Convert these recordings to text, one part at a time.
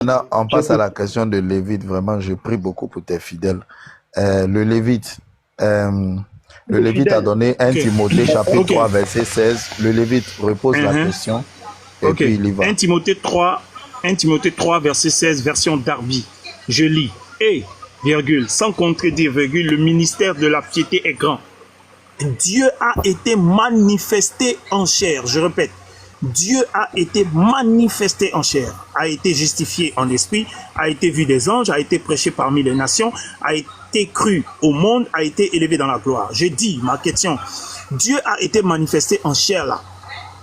Maintenant, on passe à J'écoute. la question de Lévite. Vraiment, je prie beaucoup pour tes fidèles. Le Lévite. euh, le Les Lévite a fidèles. donné 1 Ok, Timothée chapitre ok, 3 verset 16. Le Lévite repose la mhm, question et ok. puis il y 1 va. Timothée 3, 1 Timothée 3, verset 16, version Darby. Je lis. Et, virgule, sans contredire, virgule, le ministère de la piété est grand. Dieu a été manifesté en chair. Je répète, Dieu a été manifesté en chair, a été justifié en esprit, a été vu des anges, a été prêché parmi les nations, a été cru au monde, a été élevé dans la gloire. Je dis, ma question, Dieu a été manifesté en chair là.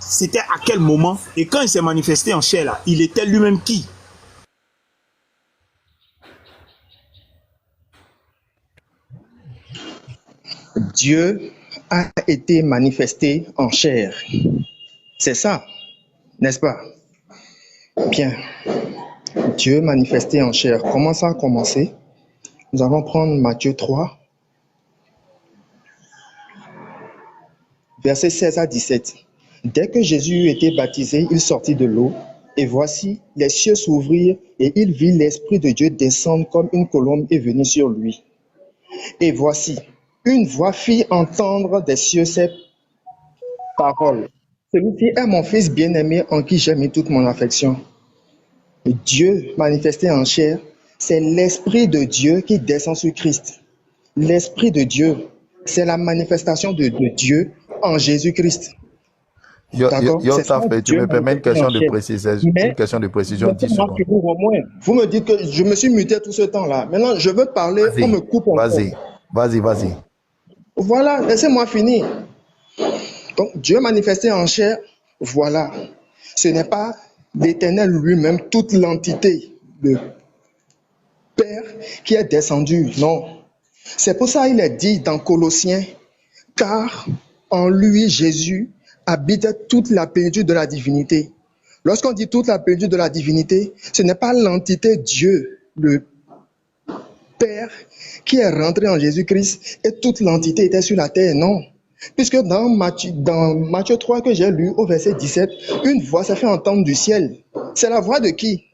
C'était à quel moment? Et quand il s'est manifesté en chair là, il était lui-même qui? Dieu a été manifesté en chair. C'est ça, n'est-ce pas? Bien. Dieu manifesté en chair. Comment ça a commencé? Nous allons prendre Matthieu 3, versets 16 à 17. Dès que Jésus eut été baptisé, il sortit de l'eau, et voici, les cieux s'ouvrirent, et il vit l'Esprit de Dieu descendre comme une colombe et venir sur lui. Et voici, une voix fit entendre des cieux ces paroles. Celui-ci est mon Fils bien-aimé en qui j'ai mis toute mon affection. Dieu manifesté en chair, c'est l'Esprit de Dieu qui descend sur Christ. L'Esprit de Dieu, c'est la manifestation de Dieu en Jésus-Christ. D'accord? C'est ça, Tu Dieu me permets manifesté en chair. une Mais question de précision, 10 laissez-moi secondes. finir au moins. Vous me dites que je me suis muté tout ce temps-là. Maintenant, je veux parler, on Vas-y, me coupe encore. vas-y. Voilà, laissez-moi finir. Donc, Dieu manifesté en chair, voilà. Ce n'est pas l'Éternel lui-même, toute l'entité, le Père qui est descendu. Non. C'est pour ça qu'il est dit dans Colossiens, car en lui, Jésus, habite toute la plénitude de la divinité. Lorsqu'on dit toute la plénitude de la divinité, ce n'est pas l'entité Dieu, le Père, qui est rentré en Jésus-Christ et toute l'entité était sur la terre. Non. Puisque dans Matthieu 3 que j'ai lu au verset 17, une voix s'est fait entendre du ciel. C'est la voix de qui?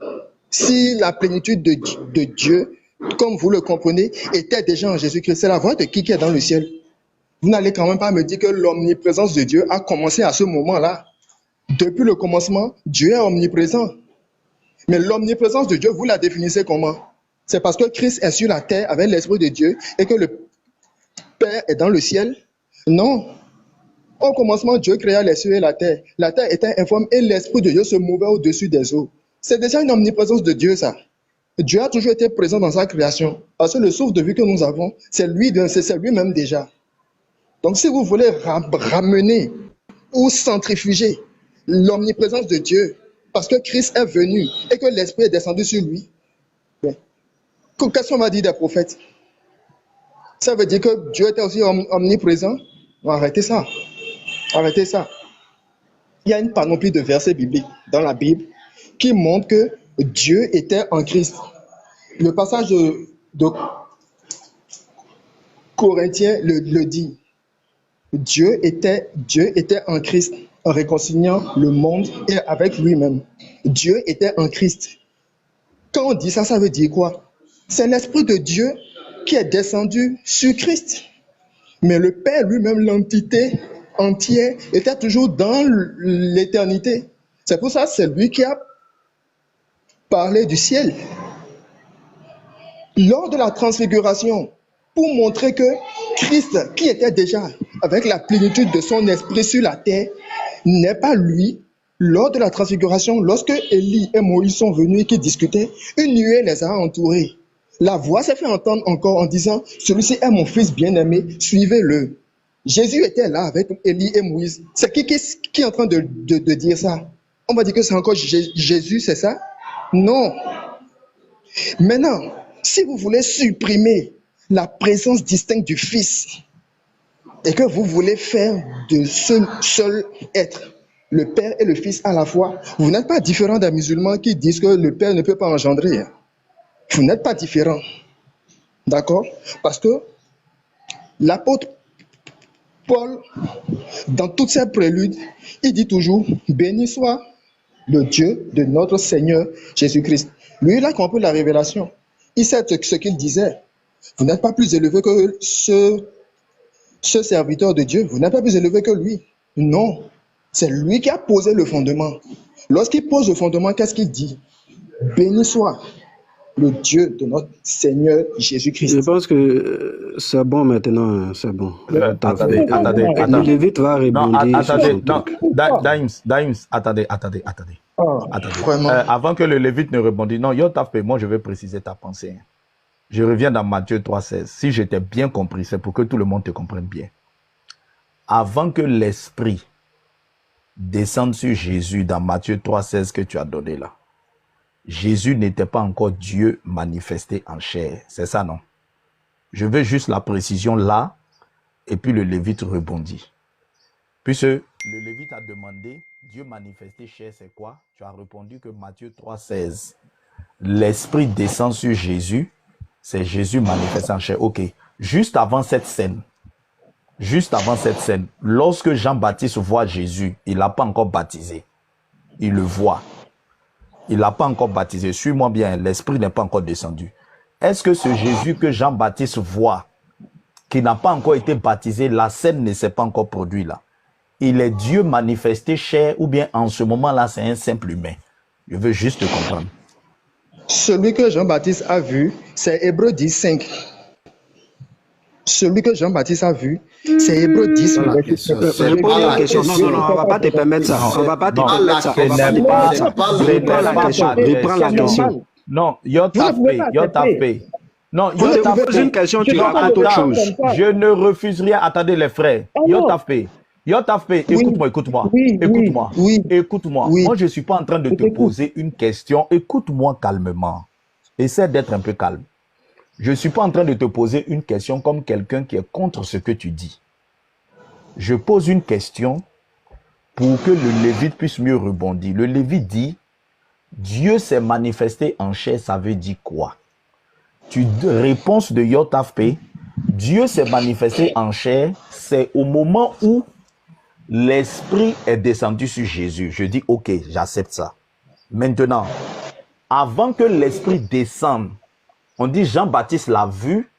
Si la plénitude de Dieu, comme vous le comprenez, était déjà en Jésus-Christ, c'est la voix de qui est dans le ciel? Vous n'allez quand même pas me dire que l'omniprésence de Dieu a commencé à ce moment-là. Depuis le commencement, Dieu est omniprésent. Mais l'omniprésence de Dieu, vous la définissez comment? C'est parce que Christ est sur la terre avec l'Esprit de Dieu et que le Père est dans le ciel? Non. Au commencement, Dieu créa les cieux et la terre. La terre était informe et l'Esprit de Dieu se mouvait au-dessus des eaux. C'est déjà une omniprésence de Dieu, ça. Dieu a toujours été présent dans sa création. Parce que le souffle de vie que nous avons, c'est lui-même déjà. Donc, si vous voulez ramener ou centrifuger l'omniprésence de Dieu, parce que Christ est venu et que l'Esprit est descendu sur lui, qu'est-ce qu'on va dire des prophètes? Ça veut dire que Dieu était aussi omniprésent? Non, arrêtez ça. Arrêtez ça. Il y a une panoplie de versets bibliques dans la Bible qui montrent que Dieu était en Christ. Le passage de Corinthiens le dit. Dieu était en Christ en réconciliant le monde et avec lui-même. Dieu était en Christ. Quand on dit ça, ça veut dire quoi? C'est l'Esprit de Dieu qui est descendu sur Christ. Mais le Père lui-même, l'entité entière, était toujours dans l'éternité. C'est pour ça que c'est lui qui a parlé du ciel. Lors de la transfiguration, pour montrer que Christ, qui était déjà avec la plénitude de son esprit sur la terre, n'est pas lui. Lors de la transfiguration, lorsque Élie et Moïse sont venus et qu'ils discutaient, une nuée les a entourés. La voix s'est fait entendre encore en disant, celui-ci est mon fils bien-aimé, suivez-le. Jésus était là avec Élie et Moïse. C'est qui est en train de dire ça? On va dire que c'est encore Jésus, c'est ça? Non. Maintenant, si vous voulez supprimer la présence distincte du Fils et que vous voulez faire de seul être, le Père et le Fils à la fois, vous n'êtes pas différent des musulmans qui disent que le Père ne peut pas engendrer. Vous n'êtes pas différent. D'accord? Parce que l'apôtre Paul, dans toutes ses préludes, il dit toujours, béni soit le Dieu de notre Seigneur Jésus-Christ. Lui, il a compris la révélation. Il sait ce qu'il disait. Vous n'êtes pas plus élevé que ce serviteur de Dieu. Vous n'êtes pas plus élevé que lui. Non. C'est lui qui a posé le fondement. Lorsqu'il pose le fondement, qu'est-ce qu'il dit? Béni soit le Dieu de notre Seigneur Je Jésus-Christ. pense que c'est bon maintenant, hein, c'est bon. Attendez, attendez, Le attendez. Lévite va Non, rebondir sur attendez, son non, truc. Daïms, attendez. Ah, Attendez. vraiment. Avant que le Lévite ne rebondisse, non, Yotafé, moi je vais préciser ta pensée. Je reviens dans Matthieu 3,16. Si j'étais bien compris, c'est pour que tout le monde te comprenne bien. Avant que l'Esprit descende sur Jésus dans Matthieu 3,16 que tu as donné là, Jésus n'était pas encore Dieu manifesté en chair. C'est ça, non? Je veux juste la précision là, et puis le Lévite rebondit. Puisque le Lévite a demandé, Dieu manifesté chair, c'est quoi? Tu as répondu que Matthieu 3,16, l'Esprit descend sur Jésus, c'est Jésus manifesté en chair. Ok. Juste avant cette scène, lorsque Jean-Baptiste voit Jésus, il n'a pas encore baptisé. Il le voit. Il n'a pas encore baptisé. Suis-moi bien, l'Esprit n'est pas encore descendu. Est-ce que ce Jésus que Jean-Baptiste voit, qui n'a pas encore été baptisé, la scène ne s'est pas encore produite là? Il est Dieu manifesté chair ou bien en ce moment-là, c'est un simple humain? Je veux juste te comprendre. Celui que Jean-Baptiste a vu, c'est Hébreux 10, 5. Celui que Jean-Baptiste a vu, c'est Hébreux 10. Voilà. verset 5. Réponds à la question. Non, on ne va pas te permettre ça. On ne va pas te permettre ça. On va pas te permettre ça. Reprends la question. Reprends la question. Non, Vous ne pouvez pas Yotafé. Non, On te pose une question, tu racontes autre chose. Je ne refuse rien. Attendez les frères. Yotafé, écoute-moi. Oui, oui. Écoute-moi. Oui. Moi, je ne suis pas en train de te poser une question. Écoute-moi calmement. Essaie d'être un peu calme. Je ne suis pas en train de te poser une question comme quelqu'un qui est contre ce que tu dis. Je pose une question pour que le Lévite puisse mieux rebondir. Le Lévite dit, Dieu s'est manifesté en chair, ça veut dire quoi? Réponse de Yotafé, Dieu s'est manifesté en chair, c'est au moment où l'Esprit est descendu sur Jésus. Je dis, ok, j'accepte ça. Maintenant, avant que l'Esprit descende, on dit Jean-Baptiste l'a vu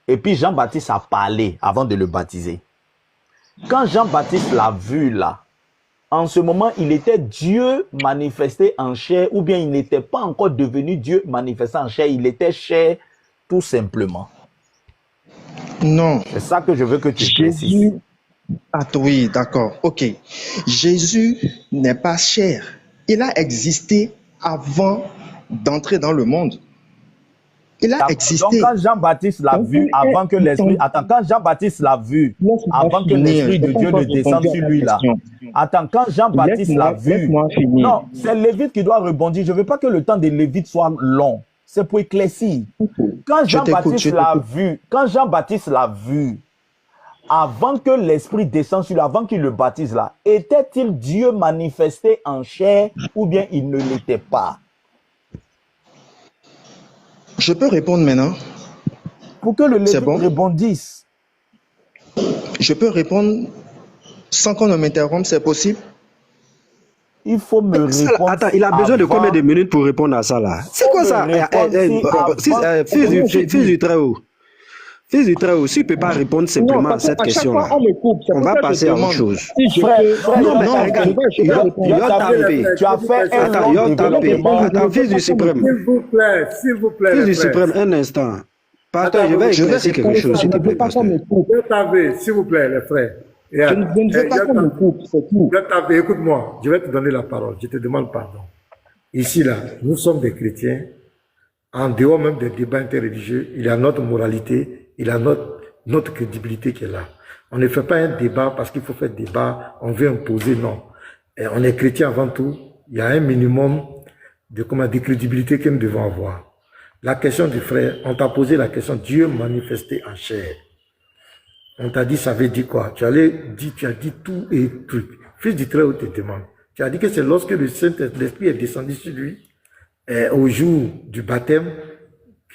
et puis Jean-Baptiste a parlé avant de le baptiser. Quand Jean-Baptiste l'a vu là, en ce moment, il était Dieu manifesté en chair ou bien il n'était pas encore devenu Dieu manifesté en chair, il était chair tout simplement. Non. C'est ça que je veux que tu précises. Jésus. Ah oui, d'accord. Ok. Jésus n'est pas chair. Il a existé avant d'entrer dans le monde. Il a existé. Donc quand Jean-Baptiste l'a vu avant que l'Esprit... Attends, quand Jean-Baptiste l'a vu avant que l'Esprit de Dieu ne descende sur lui là. Attends, quand Jean-Baptiste l'a vu... Non, c'est Lévite qui doit rebondir. Je ne veux pas que le temps de Lévite soit long. C'est pour éclaircir. Quand Jean-Baptiste l'a vu, avant que l'Esprit descende sur lui, avant qu'il le baptise là, était-il Dieu manifesté en chair ou bien il ne l'était pas? Je peux répondre maintenant. Pour que le Lévite bon? rebondisse. Je peux répondre sans qu'on ne m'interrompe, c'est possible? Il faut me répondre. Attends, il a besoin de combien de minutes pour répondre à ça là? C'est quoi ça? Fils du Très-Haut. Fils du Très-Haut, si tu ne peux pas répondre simplement à cette question-là, on va passer à autre chose. Non, mais regarde, tu as fait un développement. Attends, Fils du Suprême. S'il vous plaît. Fils du Suprême, un instant. Pasteur, je vais éclaircir quelque chose, s'il te plaît, pasteur. S'il vous plaît, les frères. Je ne veux pas qu'on me coupe, c'est tout. Écoute-moi, je vais te donner la parole. Je te demande pardon. Ici, là, nous sommes des chrétiens. En dehors même des débats interreligieux, il y a notre moralité, il y a notre crédibilité qui est là. On ne fait pas un débat parce qu'il faut faire débat, on veut imposer, non. Et on est chrétien avant tout. Il y a un minimum de crédibilité que nous devons avoir. La question du frère, on t'a posé la question Dieu manifesté en chair. On t'a dit, ça veut dire quoi? Tu as dit tout et truc. Fils du Très-Haut te demande. Tu as dit que c'est lorsque le Saint-Esprit est descendu sur lui, au jour du baptême,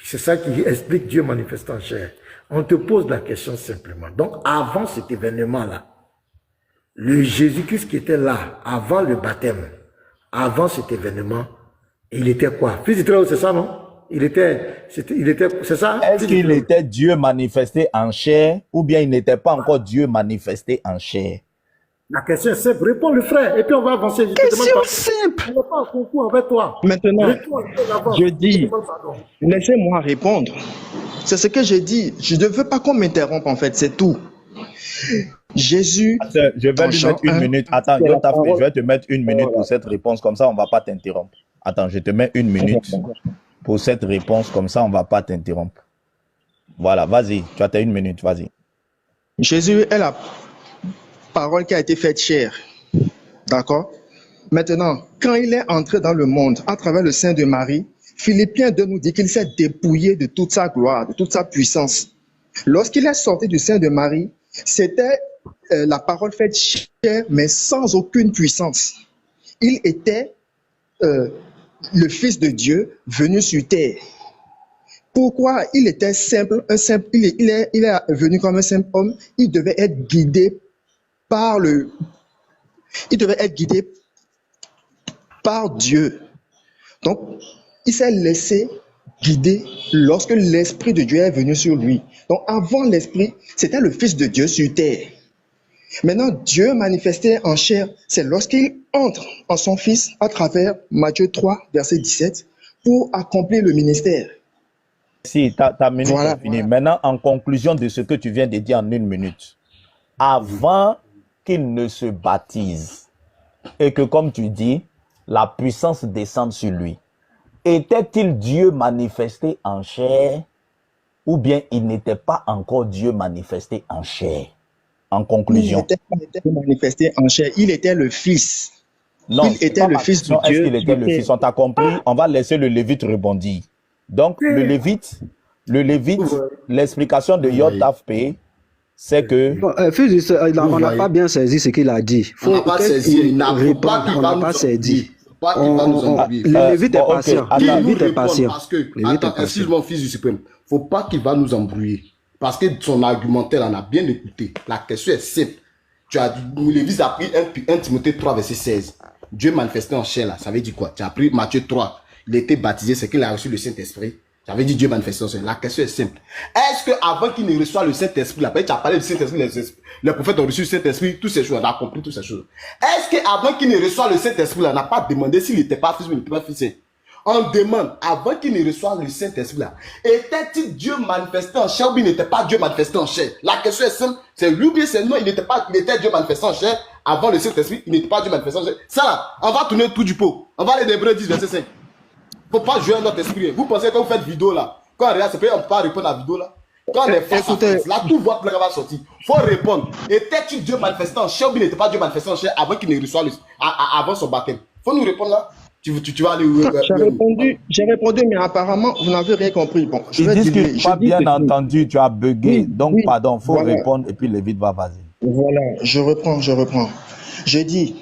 c'est ça qui explique Dieu manifesté en chair. On te pose la question simplement. Donc, avant cet événement-là, le Jésus-Christ qui était là, avant le baptême, avant cet événement, Il était quoi? Fils du Très-Haut, c'est ça, non? C'est ça? Est-ce qu'il était Dieu manifesté en chair ou bien il n'était pas encore Dieu manifesté en chair? La question est simple. Réponds le frère et puis on va avancer. Question simple. On ne va pas en concours avec toi. Maintenant, je dis, laissez-moi répondre. C'est ce que j'ai dit. Je ne veux pas qu'on m'interrompe en fait, c'est tout. Jésus. Je vais lui mettre une minute. Attends, je vais te mettre une minute pour cette réponse, comme ça on ne va pas t'interrompre. Attends, je te mets une minute pour cette réponse, comme ça on ne va pas t'interrompre. Voilà, vas-y, tu as tes une minute, vas-y. Jésus est la parole qui a été faite chair. D'accord? Maintenant, quand il est entré dans le monde à travers le sein de Marie, Philippiens 2 nous dit qu'il s'est dépouillé de toute sa gloire, de toute sa puissance. Lorsqu'il est sorti du sein de Marie, c'était la parole faite chair, mais sans aucune puissance. Il était le Fils de Dieu venu sur terre. Pourquoi? Il était simple, il est venu comme un simple homme. Il devait être guidé par Dieu. Donc, il s'est laissé guider lorsque l'Esprit de Dieu est venu sur lui. Donc, avant l'Esprit, c'était le Fils de Dieu sur terre. Maintenant, Dieu manifesté en chair, c'est lorsqu'il entre en son Fils à travers Matthieu 3, verset 17, pour accomplir le ministère. Si, ta minute est finie. Maintenant, en conclusion de ce que tu viens de dire en une minute, avant qu'il ne se baptise et que, comme tu dis, la puissance descende sur lui, était-il Dieu manifesté en chair ou bien il n'était pas encore Dieu manifesté en chair? En conclusion. Il n'était pas manifesté en chair, il était le Fils. Non, il était le Fils de Dieu. Est-ce qu'il était le Fils? On t'a compris? On va laisser le Lévite rebondir. Donc, le Lévite, l'explication de Yotafpe, c'est que... on n'a pas bien saisi ce qu'il a dit. On n'a pas saisi. On n'a pas saisi. Le Lévite est patient. Le Lévite est patient. Parce que, attends, excuse-moi, Fils du Suprême, faut pas qu'il va nous embrouiller. Parce que son argumentaire, on a bien écouté. La question est simple. Tu as dit, Lévite a pris 1 Timothée 3, verset 16. Dieu manifesté en chair, là, ça veut dire quoi? Tu as pris Matthieu 3. Il a été baptisé, c'est qu'il a reçu le Saint-Esprit. J'avais dit Dieu manifesté en chair. La question est simple. Est-ce qu'avant qu'il ne reçoive le Saint-Esprit, là, tu as parlé du Saint-Esprit, les prophètes ont reçu le Saint-Esprit, toutes ces choses, on a compris toutes ces choses. Est-ce qu'avant qu'il ne reçoive le Saint-Esprit, là, on n'a pas demandé s'il n'était pas fils ou il n'était pas fils? On demande, avant qu'il ne reçoive le Saint-Esprit, là, était-il Dieu manifesté en chair ou il n'était pas Dieu manifesté en chair? La question est simple. C'est lui ou bien c'est non, il était Dieu manifesté en chair avant le Saint-Esprit, il n'était pas Dieu manifesté en chair. Ça, là, on va tourner tout du pot. On va aller d'Hébreux 10, verset 5. Faut pas jouer à notre esprit. Vous pensez que vous faites vidéo là. Quand on regarde, c'est pas on peut pas répondre à la vidéo là. Quand on est face à face, là, tout votre blague va sortir. Faut répondre. Était-il Dieu manifesté en chair ou il n'était pas Dieu manifesté en chair avant qu'il ne reçoive avant son baptême? Faut nous répondre là. Tu vas aller où? J'ai répondu, mais apparemment, vous n'avez rien compris. Bon, je vais dire, pas bien entendu, tu as bugué. Oui, donc, pardon, faut répondre et puis le vide va vas-y. Voilà, je reprends. Je dis,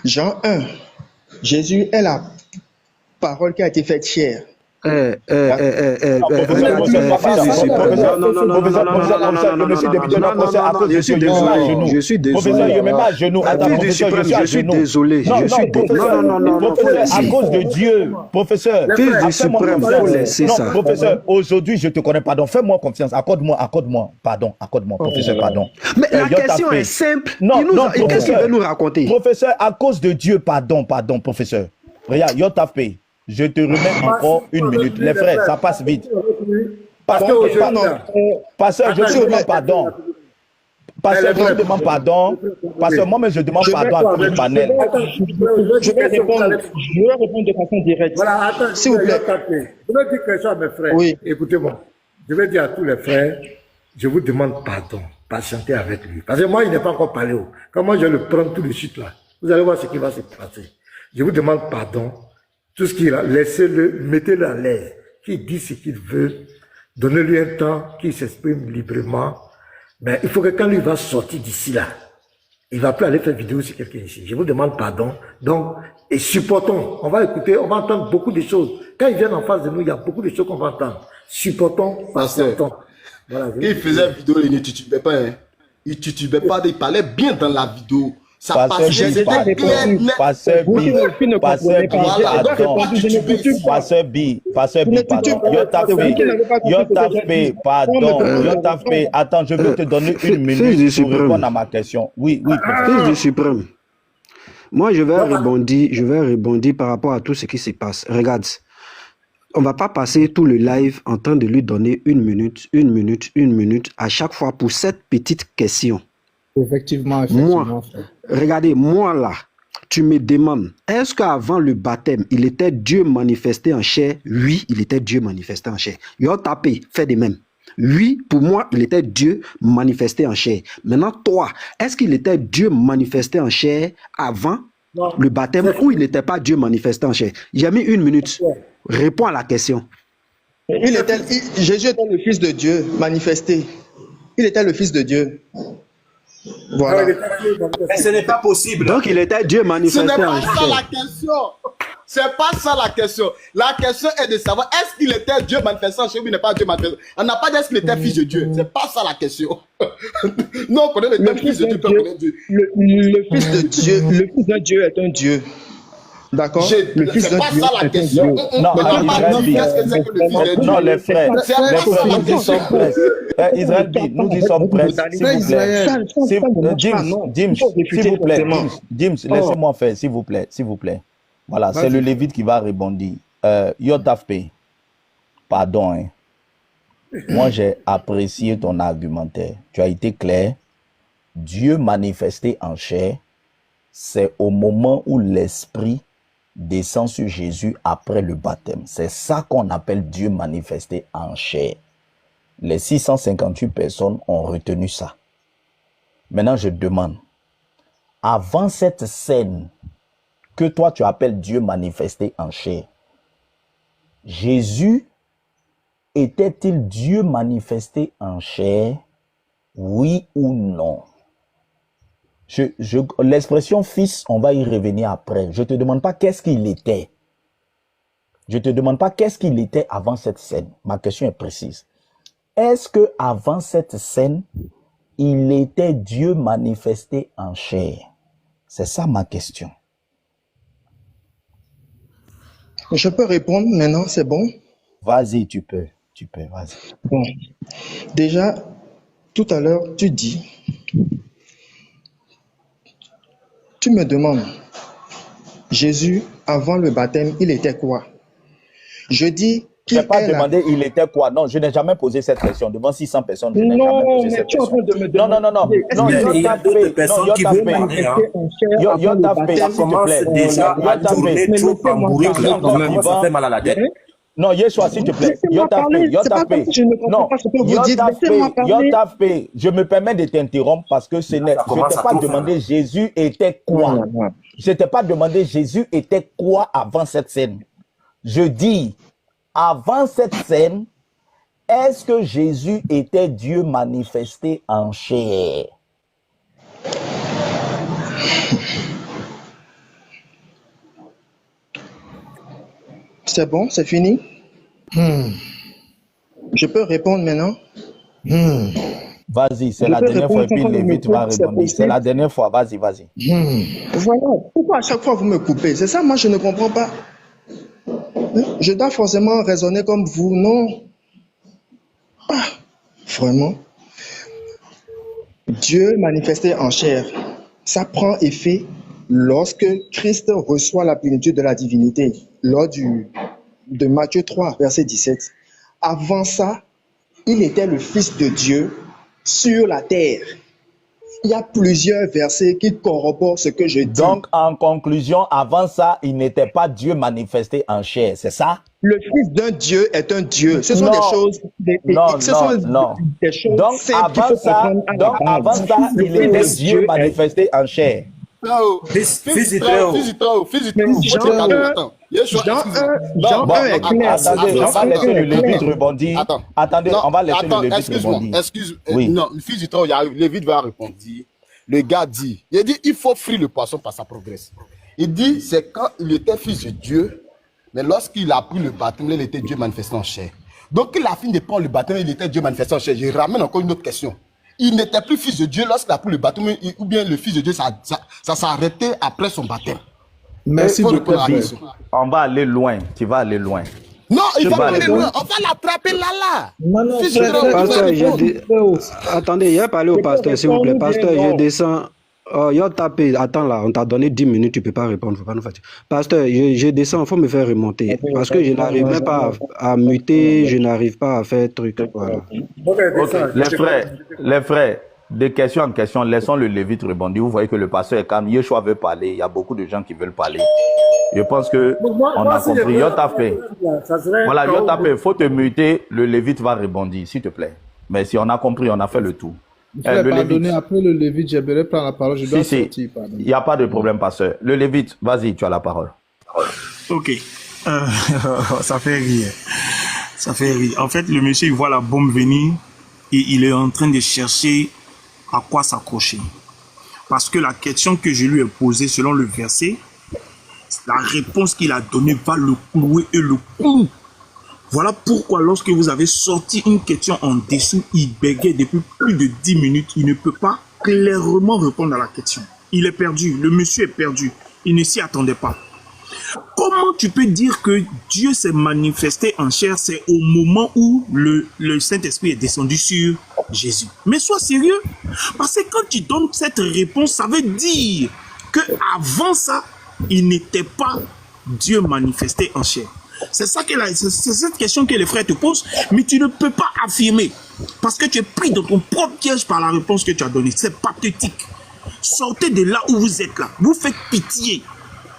Jean 1, Jésus est la parole qui a été faite chair. Je suis désolé. Je suis désolé. À cause de Dieu, professeur. Professeur, aujourd'hui, je te connais, pardon. Fais-moi confiance. Accorde-moi. Pardon, professeur, pardon. Mais la question est simple. Qu'est-ce qu'il veut nous raconter? Professeur, à cause de Dieu, pardon, professeur. Regarde, Yotafpe. Je te remets encore une minute. Les frères, ça passe vite. Pasteur, je te demande pardon. Pasteur, je te demande pardon. Pasteur, moi-même, je demande pardon à tout le panel. Je vais répondre de façon directe. Voilà, attends, s'il vous plaît. Je vais dire quelque chose à mes frères. Oui. Écoutez-moi. Je vais dire à tous les frères, je vous demande pardon. Patientez avec lui. Parce que moi, il n'est pas encore parlé. Comment je vais le prendre tout de suite là? Vous allez voir ce qui va se passer. Je vous demande pardon. Tout ce qu'il a, laissez-le, mettez-le à l'aise. Qu'il dit ce qu'il veut, donnez-lui un temps, qu'il s'exprime librement. Mais il faut que quand lui va sortir d'ici là, il va plus aller faire vidéo sur quelqu'un ici. Je vous demande pardon. Donc, et supportons. On va écouter, on va entendre beaucoup de choses. Quand ils viennent en face de nous, il y a beaucoup de choses qu'on va entendre. Supportons, patientons. Voilà, il faisait vidéo, il ne titubait pas. Hein. Il titubait pas, il parlait bien dans la vidéo. Ça passe, c'était clair, net. Pasteur B, pardon. Attends, je vais te donner une minute pour répondre à ma question. Oui, Fils du suprême. Moi, je vais rebondir par rapport à tout ce qui se passe. Regarde, on ne va pas passer tout le live en train de lui donner une minute à chaque fois pour cette petite question. Effectivement. Regardez, moi là, tu me demandes, est-ce qu'avant le baptême, il était Dieu manifesté en chair? Oui, il était Dieu manifesté en chair. Yo tapé, fait de même. Oui, pour moi, il était Dieu manifesté en chair. Maintenant, toi, est-ce qu'il était Dieu manifesté en chair avant le baptême ou il n'était pas Dieu manifesté en chair? J'ai mis une minute. Réponds à la question. Jésus était le Fils de Dieu manifesté. Il était le Fils de Dieu. Voilà. Mais ce n'est pas possible. Donc il était Dieu manifesté en chair. Ce n'est pas ça la question. C'est pas ça la question. La question est de savoir est-ce qu'il était Dieu manifesté en chair ou il n'est pas Dieu manifesté. On n'a pas dit est-ce qu'il était Fils de Dieu. C'est pas ça la question. Non, on connaît le Fils de Dieu. Le Fils de Dieu, le Fils de Dieu est un Dieu. D'accord? C'est pas ça la question. Non, les frères, nous y sommes prêts. Israël dit, nous y sommes prêts. S'il vous plaît. James, s'il vous plaît. James, laissez-moi faire, s'il vous plaît. Voilà, c'est le Lévite qui va rebondir. Yotafpe, pardon. Hein. Moi, j'ai apprécié ton argumentaire. Tu as été clair. Dieu manifesté en chair, c'est au moment où l'Esprit descend sur Jésus après le baptême. C'est ça qu'on appelle Dieu manifesté en chair. Les 658 personnes ont retenu ça. Maintenant, je demande, avant cette scène que toi tu appelles Dieu manifesté en chair, Jésus était-il Dieu manifesté en chair? Oui ou non? L'expression fils, on va y revenir après. Je ne te demande pas qu'est-ce qu'il était. Je ne te demande pas qu'est-ce qu'il était avant cette scène. Ma question est précise. Est-ce que avant cette scène, il était Dieu manifesté en chair? C'est ça ma question. Je peux répondre maintenant, c'est bon? Vas-y, tu peux, vas-y. Bon. Déjà, tout à l'heure, tu me demandes, Jésus, avant le baptême, il était quoi? Je dis je n'ai pas demandé il était quoi. Non, je n'ai jamais posé cette question. Devant 600 personnes, je n'ai jamais posé cette question. Non, il y a d'autres personnes qui vont parler. Ça commence déjà à tourner trop en bourrique. Ça fait mal à la tête. Non, Yeshua, s'il te plaît. Yotafpe. Non, Yotafpe. Je me permets de t'interrompre parce que je ne t'ai pas demandé Jésus était quoi. Je ne t'ai pas demandé Jésus était quoi avant cette scène. Je dis, avant cette scène, est-ce que Jésus était Dieu manifesté en chair? C'est bon, c'est fini? Je peux répondre maintenant? Vas-y, c'est la dernière fois et puis Lévite va répondre. C'est la dernière fois, vas-y. Voilà, pourquoi à chaque fois vous me coupez? C'est ça, moi je ne comprends pas. Je dois forcément raisonner comme vous, non? Ah, vraiment? Dieu manifesté en chair, ça prend effet lorsque Christ reçoit la plénitude de la divinité, lors de Matthieu 3, verset 17. Avant ça, il était le Fils de Dieu sur la terre. Il y a plusieurs versets qui corroborent ce que je dis. Donc, en conclusion, avant ça, il n'était pas Dieu manifesté en chair, c'est ça? Le Fils d'un Dieu est un Dieu. Ce sont des choses... Des choses donc, avant ça, il était Dieu manifesté en chair. Fils du trône. Jean 1 est clair. Attendez, on va laisser le Lévite rebondir. Attendez, on va laisser le Lévite rebondir. Excuse-moi. Non, le fils du trône, le Lévite va répondre. Le gars dit, il faut frire le poisson par sa progresse. Il dit, c'est quand il était fils de Dieu, mais lorsqu'il a pris le baptême, il était Dieu manifesté en chair. Donc, il a fini de prendre le baptême, il était Dieu manifesté en chair. Je ramène encore une autre question. Il n'était plus fils de Dieu lorsqu'il a pris le baptême, ou bien le fils de Dieu, ça s'est arrêté après son baptême. Merci beaucoup. On va aller loin. Tu vas aller loin. Non, il va aller loin. On va l'attraper là. Non, pasteur, attendez, il a parlé au pasteur, s'il vous plaît. Pasteur, je descends. Yo tapé, attends là, on t'a donné 10 minutes, tu ne peux pas répondre, faut pas nous fatiguer. Pasteur, je descends, il faut me faire remonter. Parce que je n'arrive même pas à muter, je n'arrive pas à faire truc. Voilà. Okay. Les frères, de question en question, laissons le Lévite rebondir. Vous voyez que le pasteur est calme. Yeshua veut parler. Il y a beaucoup de gens qui veulent parler. Je pense que on a compris. Yo tapé. Voilà, yo tapé. Il faut te muter. Le Lévite va rebondir, s'il te plaît. Mais si on a compris, on a fait le tour. Le Lévite. Après le Lévite, j'aimerais prendre la parole. Je dois sortir. Il n'y a pas de problème, pasteur. Le Lévite, vas-y, tu as la parole. Ok. Ça fait rire. Ça fait rire. En fait, le monsieur, il voit la bombe venir et il est en train de chercher à quoi s'accrocher. Parce que la question que je lui ai posée selon le verset, la réponse qu'il a donnée va le clouer et le clou. Voilà pourquoi lorsque vous avez sorti une question en dessous, il bégait depuis plus de 10 minutes. Il ne peut pas clairement répondre à la question. Il est perdu. Le monsieur est perdu. Il ne s'y attendait pas. Comment tu peux dire que Dieu s'est manifesté en chair? C'est au moment où le Saint-Esprit est descendu sur Jésus. Mais sois sérieux. Parce que quand tu donnes cette réponse, ça veut dire qu'avant ça, il n'était pas Dieu manifesté en chair. C'est ça c'est cette question que les frères te posent, mais tu ne peux pas affirmer. Parce que tu es pris dans ton propre piège par la réponse que tu as donnée. C'est pathétique. Sortez de là où vous êtes là. Vous faites pitié.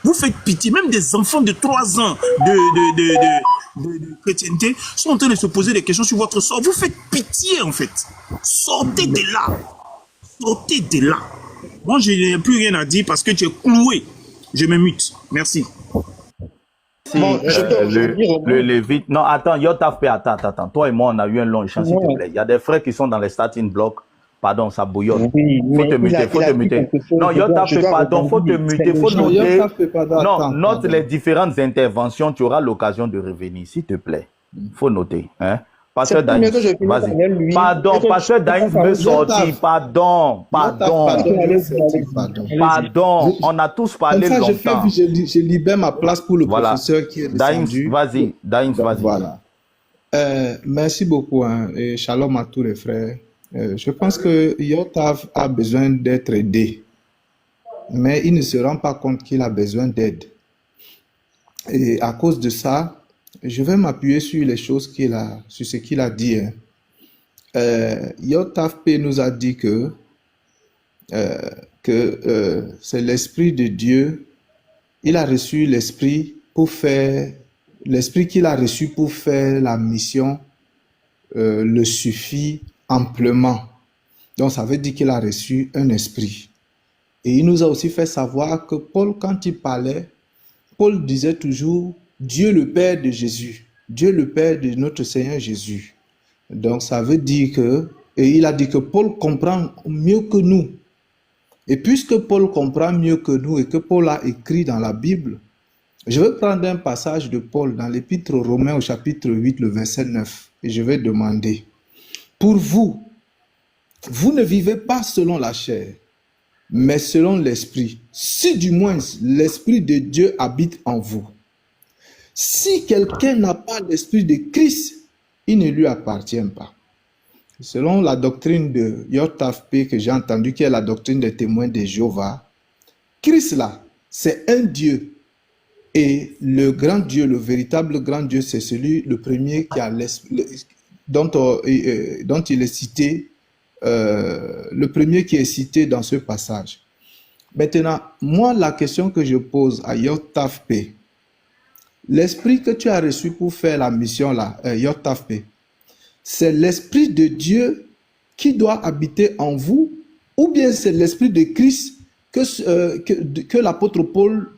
Vous faites pitié. Même des enfants de 3 ans de chrétienté sont en train de se poser des questions sur votre sort. Vous faites pitié en fait. Sortez de là. Sortez de là. Moi, je n'ai plus rien à dire parce que tu es cloué. Je me mute. Merci. Bon, le Lévite. Non, attends, attends. Toi et moi, on a eu un long échange, s'il te plaît. Il y a des frères qui sont dans les starting blocks. Pardon, ça bouillonne. Faut te muter. Non, pardon, faut te muter. Faut noter. Non, note les différentes interventions. Tu auras l'occasion de revenir, s'il te plaît. Faut noter. Hein? Pasteur Daïs, vas-y. Pardon, Pasteur Daïs me sortit. Pardon. On a tous parlé longtemps. Je libère ma place pour le professeur qui est descendu. Daïs, vas-y. Voilà. Merci beaucoup et shalom à tous les frères. Je pense que Yotav a besoin d'être aidé, mais il ne se rend pas compte qu'il a besoin d'aide. Et à cause de ça, je vais m'appuyer sur les choses sur ce qu'il a dit. Yotav P nous a dit que c'est l'Esprit de Dieu. Il a reçu l'Esprit qu'il a reçu pour faire la mission le suffit amplement. Donc ça veut dire qu'il a reçu un esprit. Et il nous a aussi fait savoir que Paul, quand il parlait, Paul disait toujours Dieu le Père de Jésus, Dieu le Père de notre Seigneur Jésus. Donc ça veut dire et il a dit que Paul comprend mieux que nous. Et puisque Paul comprend mieux que nous et que Paul a écrit dans la Bible, je vais prendre un passage de Paul dans l'épître aux Romains au chapitre 8, le verset 9, et je vais demander: pour vous, vous ne vivez pas selon la chair, mais selon l'esprit, si du moins l'esprit de Dieu habite en vous. Si quelqu'un n'a pas l'esprit de Christ, il ne lui appartient pas. Selon la doctrine de Yotav P que j'ai entendue, qui est la doctrine des témoins de Jéhovah, Christ là, c'est un Dieu. Et le grand Dieu, le véritable grand Dieu, c'est celui, le premier qui a l'esprit, dont il est cité, le premier qui est cité dans ce passage. Maintenant, moi, la question que je pose à Yotav P, l'esprit que tu as reçu pour faire la mission là, Yotav P, c'est l'esprit de Dieu qui doit habiter en vous, ou bien c'est l'esprit de Christ que l'apôtre Paul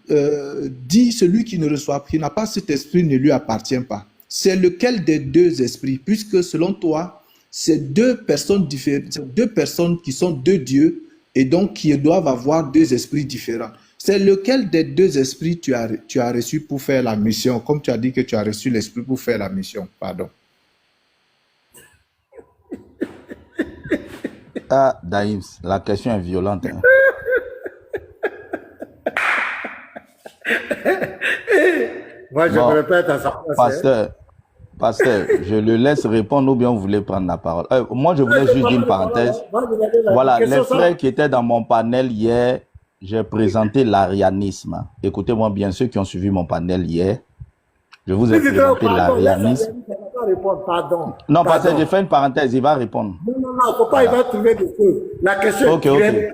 dit, celui qui ne reçoit, qui n'a pas cet esprit ne lui appartient pas. C'est lequel des deux esprits? Puisque selon toi, c'est deux personnes différentes, deux personnes qui sont deux dieux et donc qui doivent avoir deux esprits différents. C'est lequel des deux esprits tu as reçu pour faire la mission? Comme tu as dit que tu as reçu l'esprit pour faire la mission. Pardon. Ah, Daïms, la question est violente. Hein. Moi, je me répète à sa place. Pasteur, je le laisse répondre ou bien vous voulez prendre la parole. Moi, je voulais juste dire une parenthèse. Voilà, les frères qui étaient dans mon panel hier, j'ai présenté l'arianisme. Écoutez-moi bien, ceux qui ont suivi mon panel hier, je vous ai présenté l'arianisme. Non, pasteur, j'ai fait une parenthèse, il va répondre. Non, il ne faut pas, il va trouver des choses. La question est claire.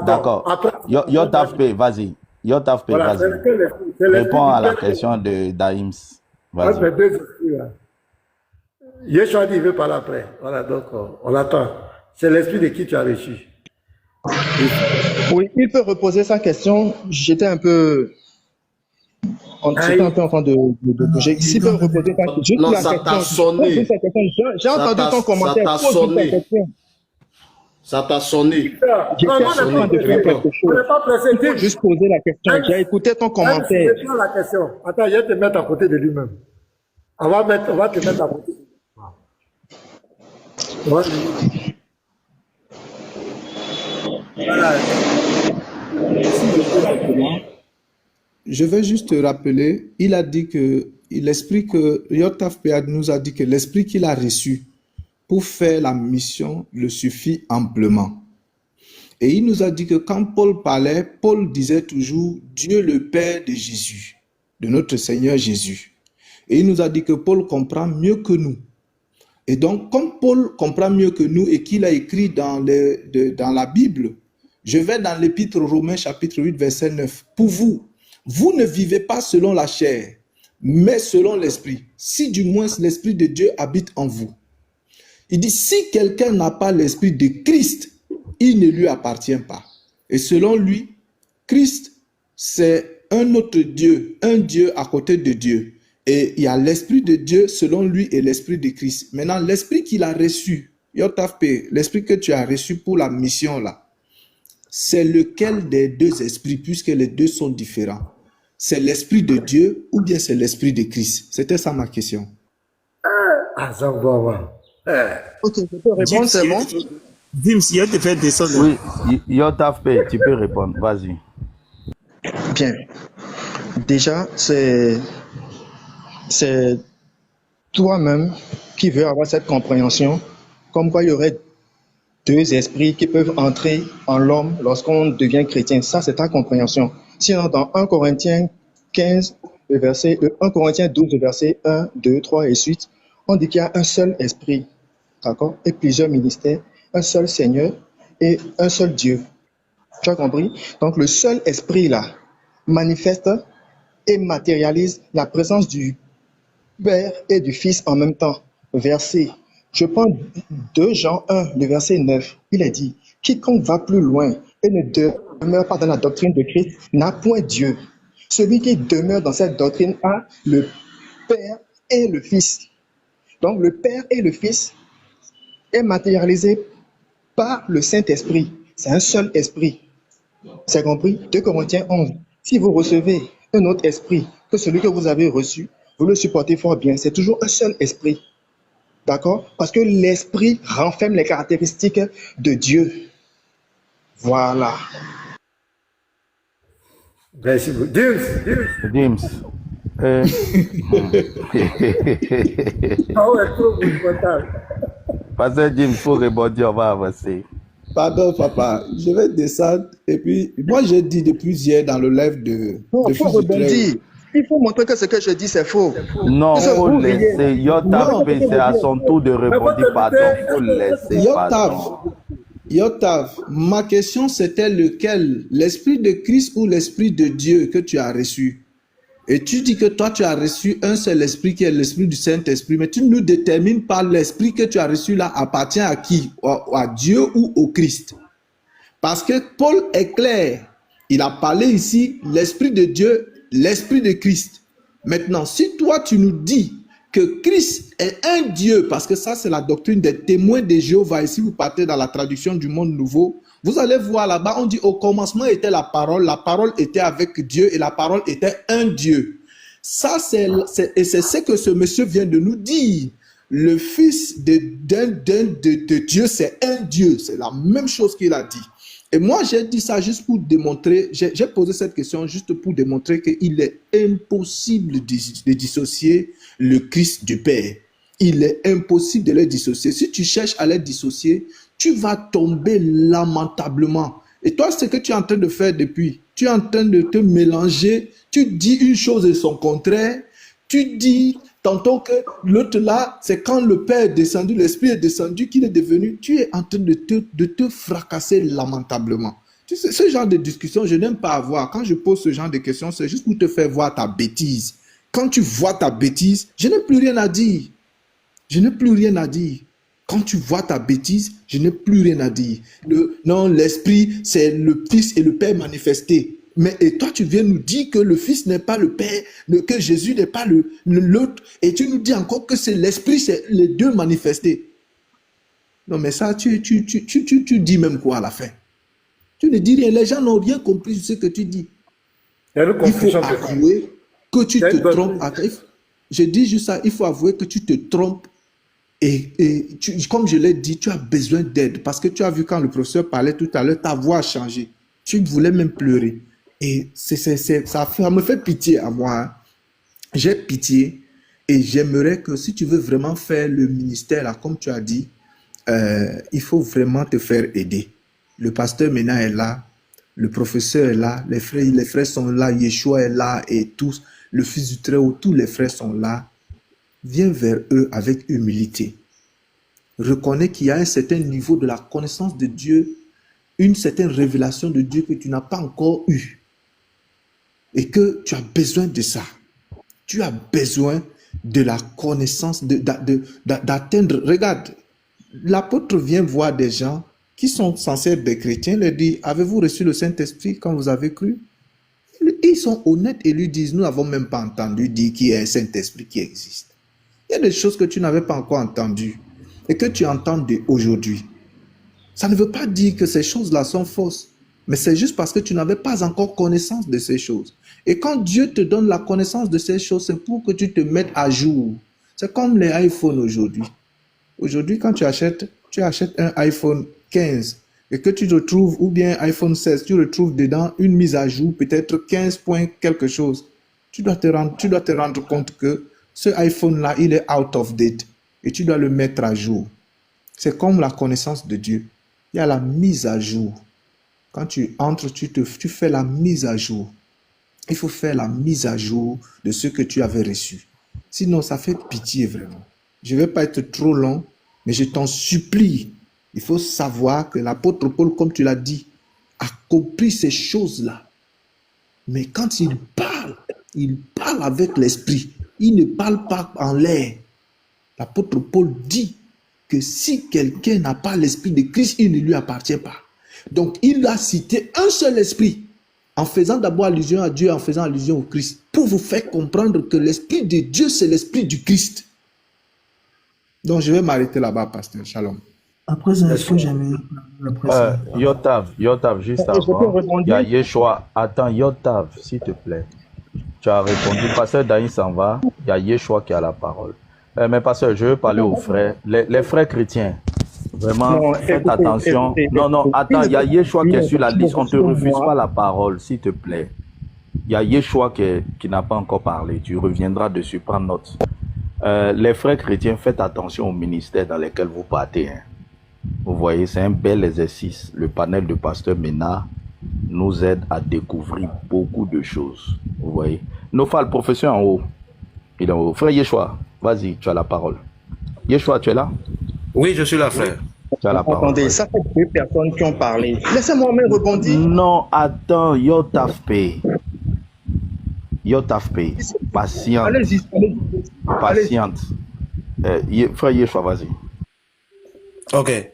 D'accord. Yotafpe, vas-y. Yotafpe, vas-y. Réponds à la question de Daïms. Vas-y. Yeshua dit, il veut parler après. Voilà, donc on l'attend. C'est l'esprit de qui tu as reçu. Oui, il peut reposer sa question. J'étais un peu... J'étais un peu en train de bouger. S'il peut reposer sa question. Non, ça t'a sonné. J'ai entendu ton commentaire. Ça t'a sonné. Ça t'a sonné. J'étais en train de faire quelque chose. Il faut juste poser la question. J'ai écouté ton commentaire. La question. Attends, je vais te mettre à côté de lui-même. On va te mettre à côté. Voilà. Je vais juste te rappeler, il a dit que l'esprit que Yotafpe nous a dit que l'esprit qu'il a reçu pour faire la mission le suffit amplement. Et il nous a dit que quand Paul parlait, Paul disait toujours Dieu le Père de Jésus, de notre Seigneur Jésus. Et il nous a dit que Paul comprend mieux que nous. Et donc, comme Paul comprend mieux que nous et qu'il a écrit dans la Bible, je vais dans l'épître aux Romains chapitre 8 verset 9. Pour vous, vous ne vivez pas selon la chair, mais selon l'esprit, si du moins l'esprit de Dieu habite en vous. Il dit, si quelqu'un n'a pas l'esprit de Christ, il ne lui appartient pas. Et selon lui, Christ, c'est un autre Dieu, un Dieu à côté de Dieu. Et il y a l'esprit de Dieu selon lui et l'esprit de Christ. Maintenant, l'esprit qu'il a reçu, Yotafpe, l'esprit que tu as reçu pour la mission là, c'est lequel des deux esprits, puisque les deux sont différents? C'est l'esprit de Dieu ou bien c'est l'esprit de Christ? C'était ça ma question. Ça va. Ok, je peux répondre, c'est bon? Dims, il te fait descendre. Oui, Yotafpe, tu peux répondre, vas-y. Bien. Déjà, c'est toi-même qui veux avoir cette compréhension, comme quoi il y aurait deux esprits qui peuvent entrer en l'homme lorsqu'on devient chrétien. Ça, c'est ta compréhension. Sinon, dans 1 Corinthiens 15, 1 Corinthiens 12, verset 1, 2, 3 et suite, on dit qu'il y a un seul esprit, d'accord, et plusieurs ministères, un seul Seigneur et un seul Dieu. Tu as compris? Donc, le seul esprit là manifeste et matérialise la présence du Père et du Fils en même temps. Verset. Je prends 2 Jean 1, le verset 9. Il est dit, quiconque va plus loin et ne demeure pas dans la doctrine de Christ n'a point Dieu. Celui qui demeure dans cette doctrine a le Père et le Fils. Donc le Père et le Fils est matérialisé par le Saint-Esprit. C'est un seul esprit. C'est compris? 2 Corinthiens 11. Si vous recevez un autre esprit que celui que vous avez reçu, vous le supportez fort bien. C'est toujours un seul esprit. D'accord? Parce que l'esprit renferme les caractéristiques de Dieu. Voilà. Merci beaucoup. Dims. Pasteur Dims, il faut rebondir, on va avancer. Pardon, papa. Je vais descendre. Et puis, moi, j'ai dit depuis hier dans le live de... Non, il faut rebondir. Il faut montrer que ce que je dis, c'est faux. Non, il faut laisser. Yotaf, c'est à son tour de rebondir. Pardon, il faut laisser. Yotav, ma question c'était lequel? L'esprit de Christ ou l'esprit de Dieu que tu as reçu? Et tu dis que toi tu as reçu un seul esprit qui est l'esprit du Saint-Esprit, mais tu nous détermines pas l'esprit que tu as reçu là appartient à qui? À Dieu ou au Christ? Parce que Paul est clair. Il a parlé ici l'esprit de Dieu, l'esprit de Christ. Maintenant, si toi tu nous dis que Christ est un Dieu, parce que ça c'est la doctrine des témoins de Jéhovah, et si vous partez dans la traduction du Monde Nouveau, vous allez voir là-bas, on dit au commencement était la parole était avec Dieu et la parole était un Dieu. Ça c'est ce que ce monsieur vient de nous dire. le Fils de Dieu, c'est un Dieu. C'est la même chose qu'il a dit. Et moi, j'ai dit ça juste pour démontrer, j'ai posé cette question juste pour démontrer qu'il est impossible de dissocier le Christ du Père. Il est impossible de les dissocier. Si tu cherches à les dissocier, tu vas tomber lamentablement. Et toi, ce que tu es en train de faire depuis, tu es en train de te mélanger. Tu dis une chose et son contraire. Tu dis tantôt que l'autre là, c'est quand le Père est descendu, l'Esprit est descendu, qu'il est devenu. Tu es en train de te fracasser lamentablement. Tu sais, ce genre de discussion, je n'aime pas avoir. Quand je pose ce genre de questions, c'est juste pour te faire voir ta bêtise. Quand tu vois ta bêtise, je n'ai plus rien à dire. Je n'ai plus rien à dire. Quand tu vois ta bêtise, je n'ai plus rien à dire. Non, l'Esprit, c'est le Fils et le Père manifestés. Mais et toi, tu viens nous dire que le Fils n'est pas le Père, que Jésus n'est pas l'autre, et tu nous dis encore que c'est l'Esprit, c'est les deux manifestés. Non, mais ça, tu dis même quoi à la fin? Tu ne dis rien. Les gens n'ont rien compris de ce que tu dis. Il faut avouer que tu te trompes. Je dis juste ça, il faut avouer que tu te trompes. Et comme je l'ai dit, tu as besoin d'aide. Parce que tu as vu quand le professeur parlait tout à l'heure, ta voix a changé. Tu voulais même pleurer. Et ça me fait pitié à moi. Hein. J'ai pitié. Et j'aimerais que si tu veux vraiment faire le ministère, là, comme tu as dit, il faut vraiment te faire aider. Le pasteur Mena est là. Le professeur est là. Les frères sont là. Yeshua est là. Et tous, le Fils du Très-Haut, tous les frères sont là. Viens vers eux avec humilité. Reconnais qu'il y a un certain niveau de la connaissance de Dieu, une certaine révélation de Dieu que tu n'as pas encore eue. Et que tu as besoin de ça. Tu as besoin de la connaissance, d'atteindre. Regarde, l'apôtre vient voir des gens qui sont censés être des chrétiens, leur dit, avez-vous reçu le Saint-Esprit quand vous avez cru? Ils sont honnêtes et lui disent, nous n'avons même pas entendu dire qu'il y a un Saint-Esprit qui existe. Il y a des choses que tu n'avais pas encore entendues et que tu entends aujourd'hui. Ça ne veut pas dire que ces choses-là sont fausses, mais c'est juste parce que tu n'avais pas encore connaissance de ces choses. Et quand Dieu te donne la connaissance de ces choses, c'est pour que tu te mettes à jour. C'est comme les iPhones aujourd'hui. Aujourd'hui, quand tu achètes un iPhone 15 et que tu retrouves, ou bien iPhone 16, tu retrouves dedans une mise à jour, peut-être 15 points quelque chose. Tu dois te rendre compte que ce iPhone-là, il est out of date et tu dois le mettre à jour. C'est comme la connaissance de Dieu. Il y a la mise à jour. Quand tu entres, tu fais la mise à jour. Il faut faire la mise à jour de ce que tu avais reçu. Sinon, ça fait pitié vraiment. Je ne vais pas être trop long, mais je t'en supplie. Il faut savoir que l'apôtre Paul, comme tu l'as dit, a compris ces choses-là. Mais quand il parle avec l'esprit. Il ne parle pas en l'air. L'apôtre Paul dit que si quelqu'un n'a pas l'esprit de Christ, il ne lui appartient pas. Donc, il a cité un seul esprit, en faisant d'abord allusion à Dieu, en faisant allusion au Christ, pour vous faire comprendre que l'esprit de Dieu, c'est l'esprit du Christ. Donc, je vais m'arrêter là-bas, pasteur. Shalom. Après, est-ce que j'aimerais Yotav, juste avant, il y a Yeshua. Attends, Yotav, s'il te plaît. Tu as répondu, pasteur Daïn s'en va, il y a Yeshua qui a la parole. Mais pasteur, je veux parler aux frères, les frères chrétiens. Vraiment, faites attention. Non, attends, il y a Yeshua qui est sur la liste. On ne te refuse pas la parole, s'il te plaît. Il y a Yeshua qui n'a pas encore parlé. Tu reviendras dessus, prends note. Les frères chrétiens, faites attention au ministère dans lequel vous partez. Hein. Vous voyez, c'est un bel exercice. Le panel de pasteur Mena nous aide à découvrir beaucoup de choses. Vous voyez. Nofa, le professeur en haut. Il est en haut. Frère Yeshua, vas-y, tu as la parole. Yeshua, tu es là? Oui, je suis là, frère. Tu as la parole. Attendez, ça fait deux personnes qui ont parlé. Laissez-moi même rebondir. Non, attends, Yotafpe. Patiente. Allez-y. Patiente. Frère Yeshua, vas-y. Ok.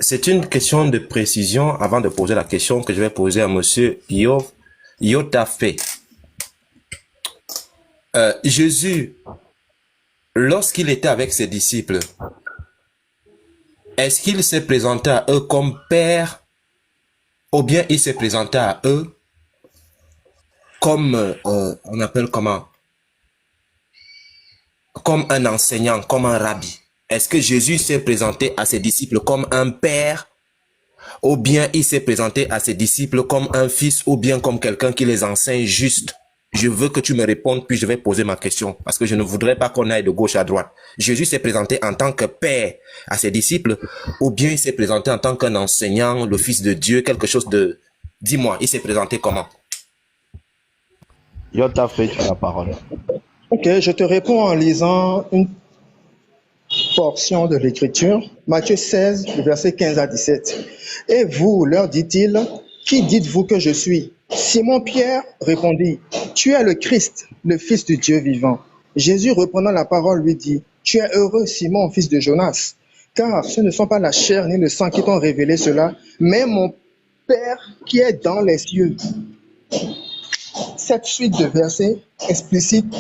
C'est une question de précision avant de poser la question que je vais poser à monsieur Yotafe. Jésus, lorsqu'il était avec ses disciples, est-ce qu'il s'est présenté à eux comme Père ou bien il s'est présenté à eux comme, on appelle comment? comme un enseignant, comme un rabbi? Est-ce que Jésus s'est présenté à ses disciples comme un père, ou bien il s'est présenté à ses disciples comme un fils, ou bien comme quelqu'un qui les enseigne juste? Je veux que tu me répondes, puis je vais poser ma question, parce que je ne voudrais pas qu'on aille de gauche à droite. Jésus s'est présenté en tant que père à ses disciples, ou bien il s'est présenté en tant qu'un enseignant, le Fils de Dieu, quelque chose de... Dis-moi, il s'est présenté comment? Yota fait, tu as la parole. Ok, je te réponds en lisant une portion de l'Écriture, Matthieu 16, le verset 15 à 17. Et vous, leur dit-il, qui dites-vous que je suis? Simon-Pierre répondit, tu es le Christ, le Fils du Dieu vivant. Jésus, reprenant la parole, lui dit, tu es heureux, Simon, fils de Jonas, car ce ne sont pas la chair ni le sang qui t'ont révélé cela, mais mon Père qui est dans les cieux. Cette suite de versets explicite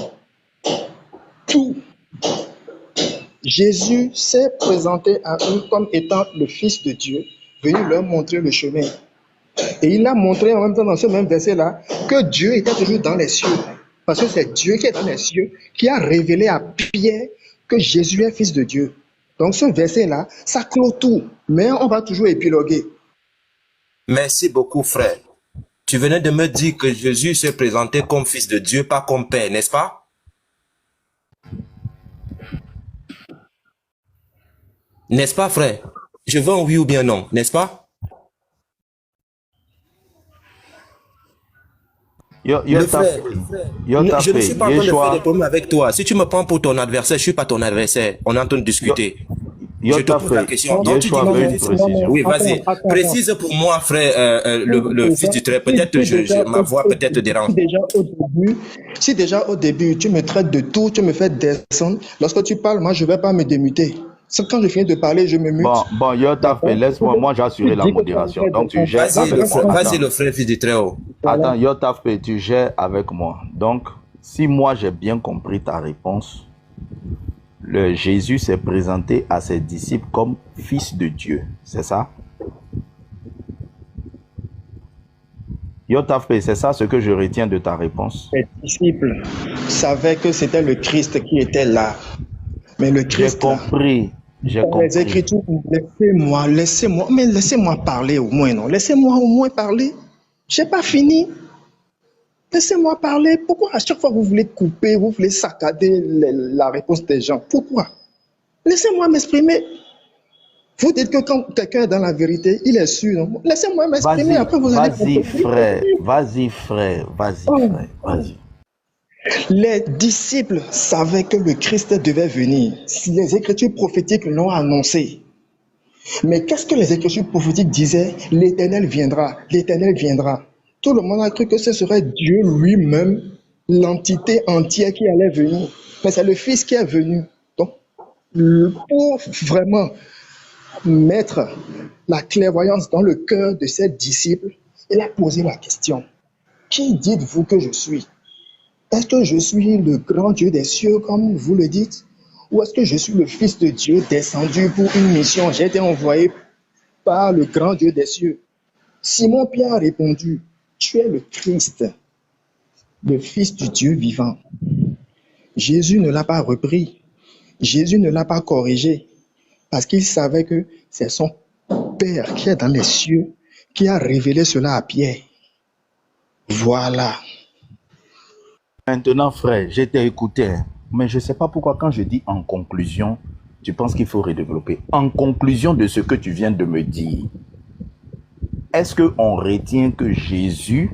tout. Jésus s'est présenté à eux comme étant le Fils de Dieu, venu leur montrer le chemin. Et il a montré en même temps dans ce même verset-là que Dieu était toujours dans les cieux. Parce que c'est Dieu qui est dans les cieux, qui a révélé à Pierre que Jésus est Fils de Dieu. Donc ce verset-là, ça clôt tout. Mais on va toujours épiloguer. Merci beaucoup, frère. Tu venais de me dire que Jésus s'est présenté comme Fils de Dieu, pas comme Père, n'est-ce pas? N'est-ce pas, frère? Je veux un oui ou bien non, n'est-ce pas? Le frère, je ne suis pas en train de faire des problèmes avec toi. Si tu me prends pour ton adversaire, je ne suis pas ton adversaire. On est en train de discuter. Je te pose la question. Donc, tu dis oui, vas-y. Précise pour moi, frère, le Fils du Très. Peut-être ma voix peut-être dérange. Si déjà au début, tu me traites de tout, tu me fais descendre, lorsque tu parles, moi, je ne vais pas me démuter. C'est quand je finis de parler, je me mute. Bon, Yota fait, laisse-moi, moi j'ai assuré la modération. Donc tu gères. Vas-y, le frère Fils du Très-Haut. Attends, Yota fait, tu gères avec moi. Donc, si moi j'ai bien compris ta réponse, Jésus s'est présenté à ses disciples comme Fils de Dieu, c'est ça? Yota fait, c'est ça ce que je retiens de ta réponse? Les disciples savaient que c'était le Christ qui était là. Mais le Christ, j'ai compris. Les Écritures, laissez-moi parler au moins, non? Laissez-moi au moins parler. Je n'ai pas fini. Laissez-moi parler. Pourquoi à chaque fois vous voulez couper, vous voulez saccader la réponse des gens? Pourquoi? Laissez-moi m'exprimer. Vous dites que quand quelqu'un est dans la vérité, il est sûr. Laissez-moi m'exprimer. Après vous allez... Vas-y, frère. Vas-y, frère. Vas-y, frère. Vas-y. Les disciples savaient que le Christ devait venir. Les Écritures prophétiques l'ont annoncé. Mais qu'est-ce que les Écritures prophétiques disaient? L'Éternel viendra, l'Éternel viendra. Tout le monde a cru que ce serait Dieu lui-même, l'entité entière qui allait venir. Mais c'est le Fils qui est venu. Donc, pour vraiment mettre la clairvoyance dans le cœur de ses disciples, il a posé la question. Qui dites-vous que je suis? Est-ce que je suis le grand Dieu des cieux, comme vous le dites? Ou est-ce que je suis le Fils de Dieu descendu pour une mission? J'ai été envoyé par le grand Dieu des cieux. Simon-Pierre a répondu, tu es le Christ, le Fils du Dieu vivant. Jésus ne l'a pas repris. Jésus ne l'a pas corrigé. Parce qu'il savait que c'est son Père qui est dans les cieux qui a révélé cela à Pierre. Voilà. Maintenant, frère, j'ai été écouté, mais je ne sais pas pourquoi quand je dis en conclusion, tu penses qu'il faut redévelopper. En conclusion de ce que tu viens de me dire, est-ce qu'on retient que Jésus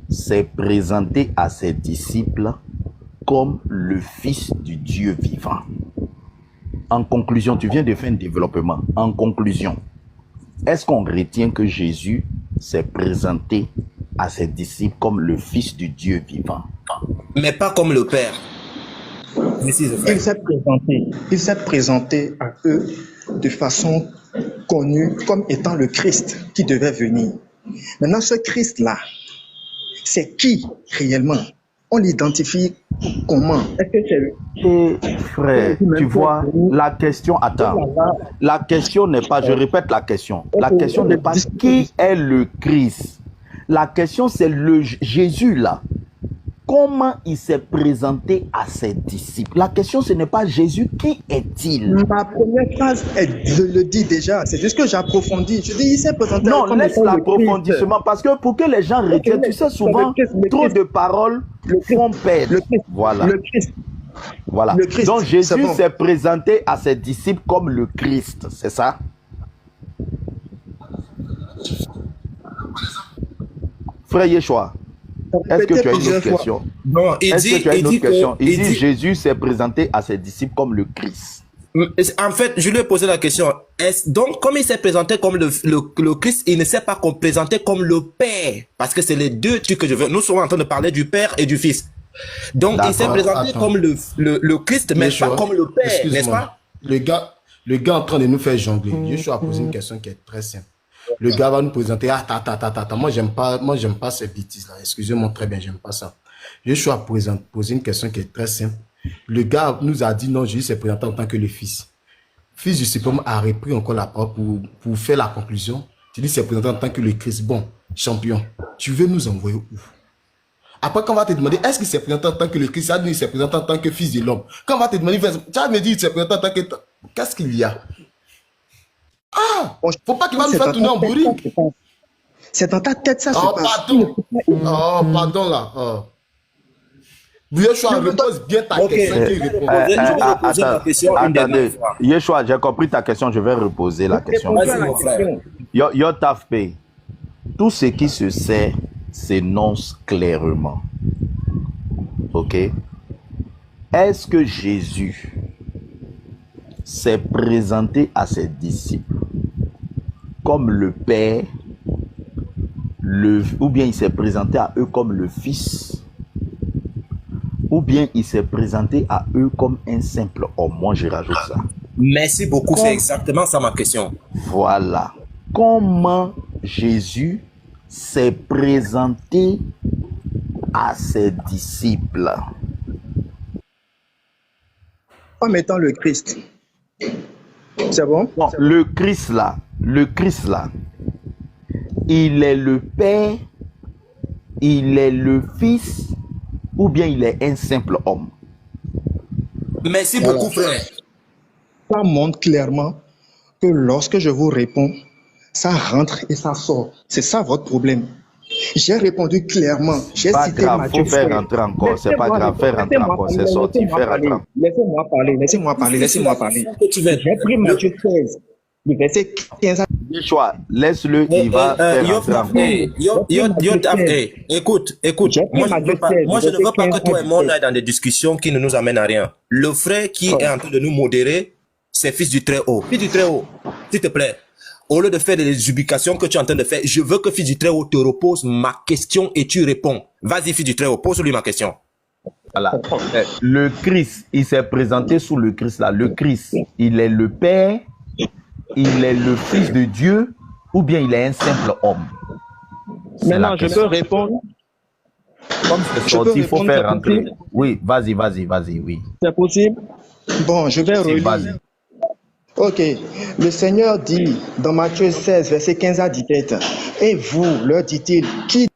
s'est présenté à ses disciples comme le Fils du Dieu vivant? En conclusion, tu viens de faire un développement. En conclusion, est-ce qu'on retient que Jésus s'est présenté à ses disciples comme le Fils du Dieu vivant? Mais pas comme le Père. Il s'est présenté à eux de façon connue comme étant le Christ qui devait venir. Maintenant, ce Christ-là, c'est qui réellement? On l'identifie comment? Frère, tu vois, la question, attends, la question n'est pas, je répète la question, la question n'est pas qui est le Christ. La question c'est le Jésus là. comment il s'est présenté à ses disciples. La question, ce n'est pas Jésus, qui est-il? Ma première phrase, je le dis déjà, c'est juste que j'approfondis. Je dis, il s'est présenté Non, comme laisse étant le Christ. l'approfondissement, parce que pour que les gens retiennent, tu sais, souvent, trop de paroles font perdre. Voilà. Le Christ. Voilà. Le Christ, Donc Jésus c'est bon. s'est présenté à ses disciples comme le Christ, c'est ça? Frère Yeshua, est-ce que tu as une autre question? Non, il Est-ce dit, que tu as une autre question? Il dit dit- Jésus s'est présenté à ses disciples comme le Christ. En fait, je lui ai posé la question. Donc, comme il s'est présenté comme le Christ, il ne s'est pas présenté comme le Père. Parce que c'est les deux trucs que je veux. Nous sommes en train de parler du Père et du Fils. Donc, il s'est présenté comme le Christ, mais Yeshua, pas comme le Père, n'est-ce excuse-moi. pas? Le gars est en train de nous faire jongler. Yeshua a posé une question qui est très simple. Le gars va nous présenter, attends, moi j'aime pas ces bêtises-là. Excusez-moi très bien, j'aime pas ça. Yeshua a posé une question qui est très simple. Le gars nous a dit non, Jésus s'est présenté en tant que le Fils. Fils du Suprême a repris encore la parole pour faire la conclusion. Tu dis s'est présenté en tant que le Christ. Bon, champion, tu veux nous envoyer où? Après, quand on va te demander, est-ce qu'il s'est présenté en tant que le Christ? Ça dit qu'il s'est présenté en tant que Fils de l'homme. Quand on va te demander, tu vas me dire qu'il s'est présenté en tant que... Qu'est-ce qu'il y a? Ah! Faut pas qu'il va nous faire tourner en bourrique. C'est dans ta tête, ça se Oh, passe. pardon. Oh, pardon là. Oh. Yeshua, repose bien ta question qui répond. Attendez, Yeshua, j'ai compris ta question, je vais reposer la question. Yo taf pay. Tout ce qui se sait s'énonce clairement. Ok? Est-ce que Jésus s'est présenté à ses disciples comme le Père, ou bien il s'est présenté à eux comme le Fils, ou bien il s'est présenté à eux comme un simple homme? Moi, je rajoute ça. Merci beaucoup, c'est exactement ça ma question. Voilà. Comment Jésus s'est présenté à ses disciples? Comme étant le Christ. C'est bon? Bon, le Christ là, il est le Père, il est le Fils, ou bien il est un simple homme? Merci beaucoup, frère. Ça montre clairement que lorsque je vous réponds, ça rentre et ça sort. C'est ça votre problème. J'ai répondu clairement. J'ai cité Matthieu. Faut faire rentrer encore. C'est pas grave. Faire rentrer encore. C'est sorti. Faire rentrer. Laissez-moi parler. J'ai pris Matthieu 16, le verset 15 à... Yeshua, laisse-le, il va faire rentrer encore. Écoute. Moi, je ne veux pas que toi et moi on aille dans des discussions qui ne nous amènent à rien. Le frère qui est en train de nous modérer, c'est Fils du Très-Haut. Fils du Très-Haut, s'il te plaît. Au lieu de faire des ubications que tu es en train de faire, je veux que Fils du Très-Haut te repose ma question et tu réponds. Vas-y, Fils du Très-Haut, pose-lui ma question. Voilà. Le Christ, il s'est présenté sous le Christ là. Le Christ, il est le Père, il est le Fils de Dieu, ou bien il est un simple homme? Maintenant, je peux répondre. Comme c'est sorti, il faut faire rentrer. Oui, vas-y, oui. C'est possible? Bon, je vais relire. Ok, le Seigneur dit dans Matthieu 16, verset 15 à 17, et vous, leur dit-il, qui...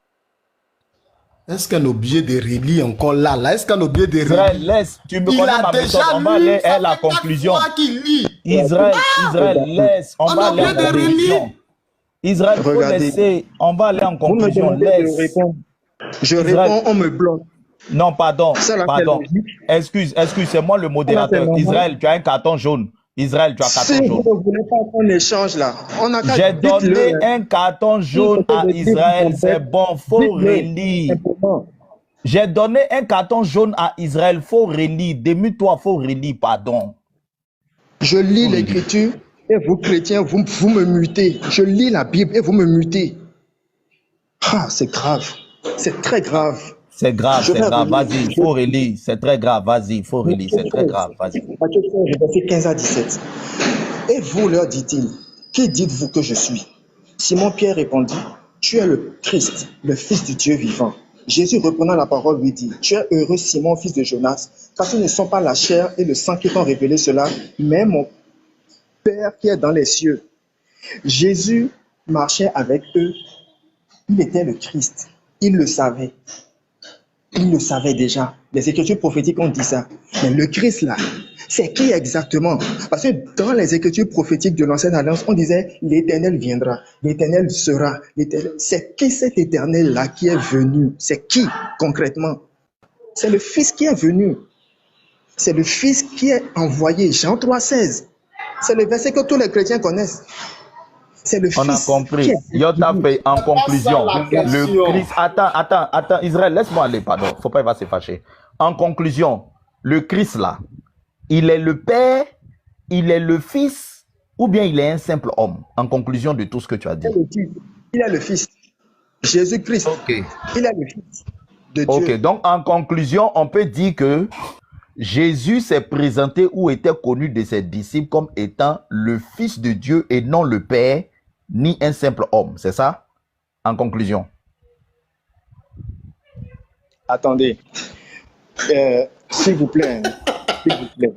Est-ce qu'on a oublié de relire encore là? Est-ce qu'on a oublié de relire? Laisse, tu me connais ma méthode, on va aller à la conclusion. Israël, laisse, on va aller en conclusion. Israël, faut laisser, on va aller en conclusion, laisse. Je réponds, on me bloque. Non, pardon. Excuse, c'est moi le modérateur. Israël, tu as un carton jaune. Israël, tu as un carton jaune. Si vous ne voulez pas qu'on échange là, j'ai donné un carton jaune à Israël, c'est bon, faut relire. J'ai donné un carton jaune à Israël, faut relire. Démute-toi, faut relire, pardon. Je lis l'écriture et vous, chrétiens, vous me mutez. Je lis la Bible et vous me mutez. Ah, c'est grave. C'est très grave. C'est grave, vas-y, il faut relire. C'est très grave, vas-y, il faut relire, c'est très grave, vas-y. Matthieu 16, verset 15 à 17. Et vous, leur dit-il, qui dites-vous que je suis? Simon-Pierre répondit, tu es le Christ, le Fils du Dieu vivant. Jésus, reprenant la parole, lui dit, tu es heureux, Simon, fils de Jonas, car ce ne sont pas la chair et le sang qui t'ont révélé cela, mais mon Père qui est dans les cieux. Jésus marchait avec eux. Il était le Christ. Il le savait. Il le savait déjà. Les Écritures prophétiques ont dit ça. Mais le Christ, là, c'est qui exactement? Parce que dans les Écritures prophétiques de l'Ancienne Alliance, on disait l'Éternel viendra, l'Éternel sera. C'est qui cet Éternel-là qui est venu? C'est qui concrètement? C'est le Fils qui est venu. C'est le Fils qui est envoyé. Jean 3,16. C'est le verset que tous les chrétiens connaissent. C'est le On a Fils. compris. Yotape, en conclusion, le Christ. Attends, Israël, laisse-moi aller, pardon. Faut pas, il va se fâcher. En conclusion, le Christ là, il est le Père, il est le Fils, ou bien il est un simple homme. En conclusion de tout ce que tu as dit. Il est le Fils. Jésus-Christ. Ok. Il est le Fils de Dieu. Ok, donc en conclusion, on peut dire que Jésus s'est présenté ou était connu de ses disciples comme étant le Fils de Dieu et non le Père, ni un simple homme. C'est ça? En conclusion. Attendez. S'il vous plaît. S'il vous plaît.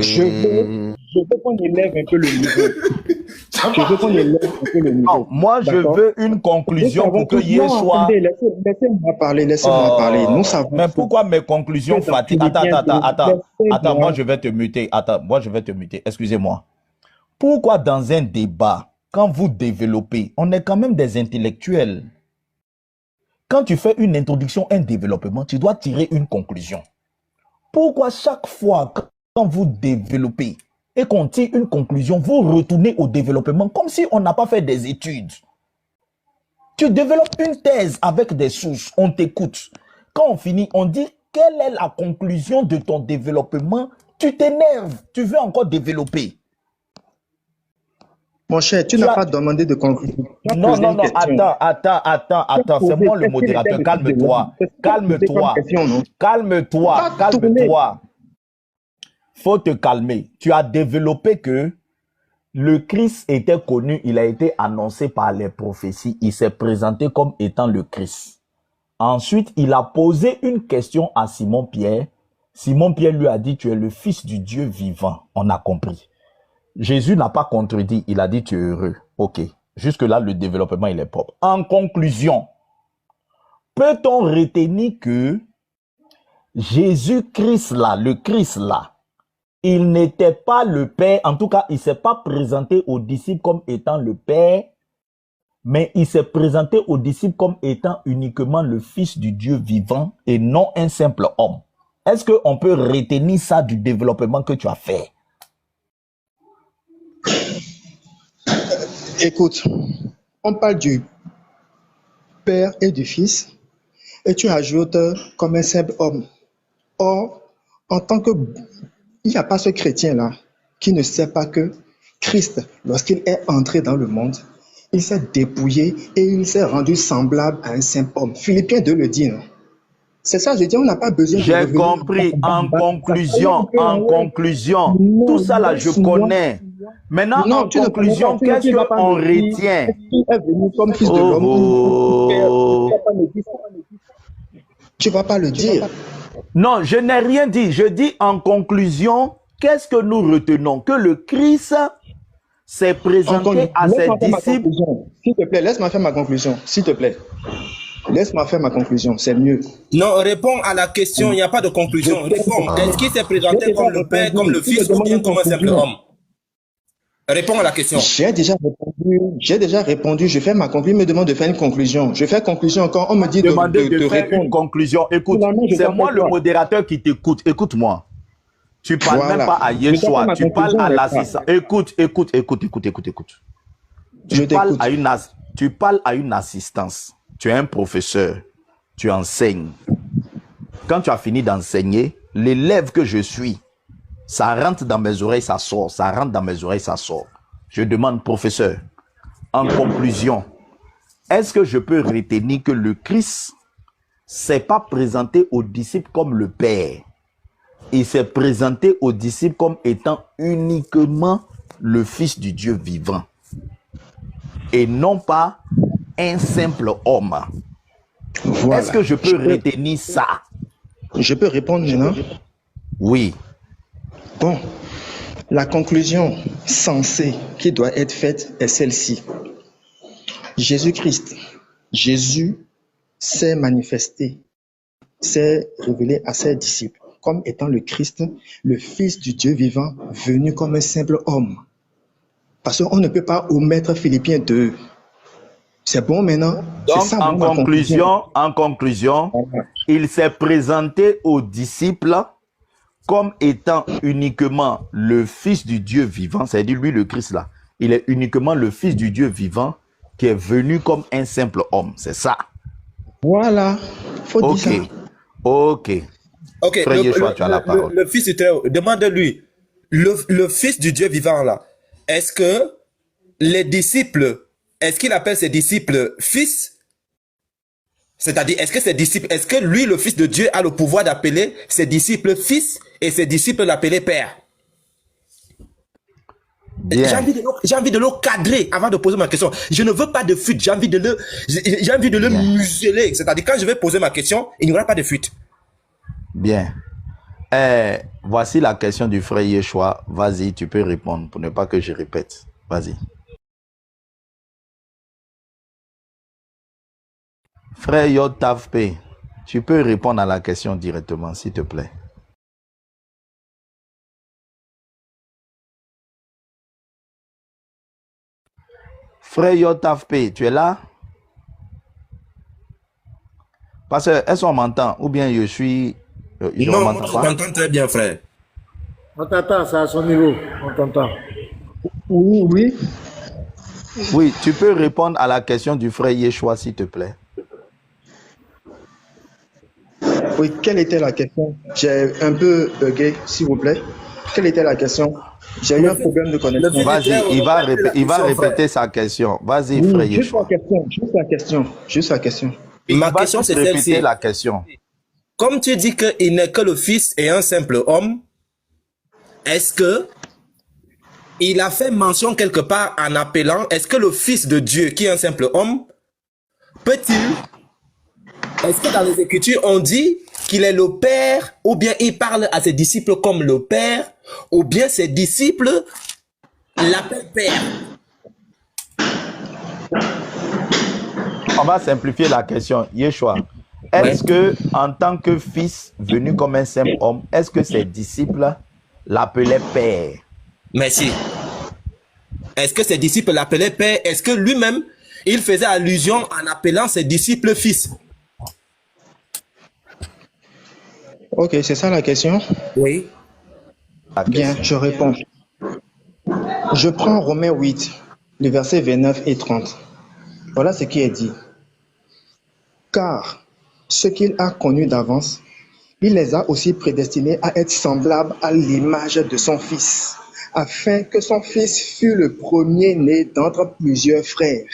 Je veux qu'on élève un peu le niveau. Non, moi, je veux une conclusion pour que hier soit... Laissez-moi parler, Nous savons. Mais pourquoi mes conclusions fatiguent? Attends, moi je vais te muter. Excusez-moi. Pourquoi dans un débat, quand vous développez, on est quand même des intellectuels. Quand tu fais une introduction, un développement, tu dois tirer une conclusion. Pourquoi chaque fois quand vous développez et qu'on tire une conclusion, vous retournez au développement comme si on n'a pas fait des études? Tu développes une thèse avec des sources, on t'écoute. Quand on finit, on dit quelle est la conclusion de ton développement? Tu t'énerves, tu veux encore développer. Mon cher, tu n'as pas demandé de conclusion. Non, attends, c'est moi le modérateur. Calme-toi. Faut te calmer. Tu as développé que le Christ était connu, il a été annoncé par les prophéties, il s'est présenté comme étant le Christ. Ensuite, il a posé une question à Simon-Pierre. Simon-Pierre lui a dit, tu es le Fils du Dieu vivant. On a compris. Jésus n'a pas contredit, il a dit, tu es heureux. Ok, jusque-là, le développement, il est propre. En conclusion, peut-on retenir que Jésus-Christ là, le Christ là, il n'était pas le Père, en tout cas, il ne s'est pas présenté aux disciples comme étant le Père, mais il s'est présenté aux disciples comme étant uniquement le Fils du Dieu vivant et non un simple homme. Est-ce qu'on peut retenir ça du développement que tu as fait? Écoute, on parle du Père et du Fils, et tu ajoutes comme un simple homme. Or, en tant que... Il n'y a pas ce chrétien-là qui ne sait pas que Christ, lorsqu'il est entré dans le monde, il s'est dépouillé et il s'est rendu semblable à un simple homme. Philippiens 2 le dit, non? C'est ça, je dis, on n'a pas besoin de... J'ai compris. En conclusion, tout ça là, je connais. Maintenant, en conclusion, qu'est-ce qu'on retient? Il est venu comme fils de l'homme. Tu ne vas pas le dire. Non, je n'ai rien dit. Je dis en conclusion, qu'est-ce que nous retenons? Que le Christ s'est présenté à ses disciples. S'il te plaît, laisse-moi faire ma conclusion. S'il te plaît. Laisse-moi faire ma conclusion, c'est mieux. Non, réponds à la question, il n'y a pas de conclusion. Réponds. Est-ce qu'il s'est présenté comme le Père, comme le Fils ou bien comme un simple homme? Réponds à la question. J'ai déjà répondu. Je fais ma conclusion. Il me demande de faire une conclusion. Je fais conclusion quand on me dit de faire répondre. Une conclusion. Écoute, c'est moi le modérateur qui t'écoute. Écoute-moi. Tu parles même pas à Yeshua. Tu parles à l'assistant. Écoute. Tu parles à une assistance. Tu es un professeur. Tu enseignes. Quand tu as fini d'enseigner, l'élève que je suis, ça rentre dans mes oreilles, ça sort. Ça rentre dans mes oreilles, ça sort. Je demande, professeur, en conclusion, est-ce que je peux retenir que le Christ s'est pas présenté aux disciples comme le Père? Il s'est présenté aux disciples comme étant uniquement le Fils du Dieu vivant. Et non pas un simple homme. Voilà. Est-ce que je peux retenir ça? Je peux répondre maintenant? Oui. Bon, la conclusion sensée qui doit être faite est celle-ci. Jésus s'est manifesté s'est révélé à ses disciples comme étant le Christ, le Fils du Dieu vivant, venu comme un simple homme. Parce qu'on ne peut pas omettre Philippiens 2. C'est bon maintenant? Donc, ça, en conclusion, il s'est présenté aux disciples comme étant uniquement le Fils du Dieu vivant, c'est-à-dire lui le Christ là. Il est uniquement le Fils du Dieu vivant qui est venu comme un simple homme, c'est ça. Voilà, faut dire ça. Ok. Frère Yeshua, tu as la parole. Le Fils du Très-Haut, demande-lui, le Fils du Dieu vivant là, est-ce que les disciples, est-ce qu'il appelle ses disciples fils? C'est-à-dire, est-ce que lui, le Fils de Dieu, a le pouvoir d'appeler ses disciples fils et ses disciples l'appeler père? J'ai envie de le cadrer avant de poser ma question. Je ne veux pas de fuite. J'ai envie de le museler. C'est-à-dire, quand je vais poser ma question, il n'y aura pas de fuite. Bien. Voici la question du frère Yeshua. Vas-y, tu peux répondre pour ne pas que je répète. Vas-y. Frère Yotavpe, tu peux répondre à la question directement, s'il te plaît. Frère Yotavpe, tu es là? Parce que, est-ce qu'on m'entend? Ou bien je suis... non, on t'entend très bien, frère. On t'entend, c'est à son niveau. On t'entend. Oui. Oui, tu peux répondre à la question du frère Yeshua, s'il te plaît. Oui, quelle était la question? J'ai un peu bugué, s'il vous plaît. Quelle était la question? J'ai eu un problème de connexion. Vas-y, il va répéter sa question. Vas-y, frère Yeshua. Juste la question. Ma question, c'est celle-ci. La question. Comme tu dis qu'il n'est que le fils et un simple homme, est-ce que il a fait mention quelque part en appelant, est-ce que le Fils de Dieu, qui est un simple homme, peut-il, est-ce que dans les Écritures, on dit qu'il est le Père, ou bien il parle à ses disciples comme le Père, ou bien ses disciples l'appellent Père? On va simplifier la question. Yeshua, est-ce que, en tant que fils venu comme un simple homme, est-ce que ses disciples l'appelaient Père? Merci. Est-ce que ses disciples l'appelaient Père? Est-ce que lui-même, il faisait allusion en appelant ses disciples fils? Ok, c'est ça la question? Oui. Bien, je réponds. Je prends Romains 8, les versets 29 et 30. Voilà ce qui est dit. Car ce qu'il a connu d'avance, il les a aussi prédestinés à être semblables à l'image de son Fils, afin que son Fils fût le premier-né d'entre plusieurs frères.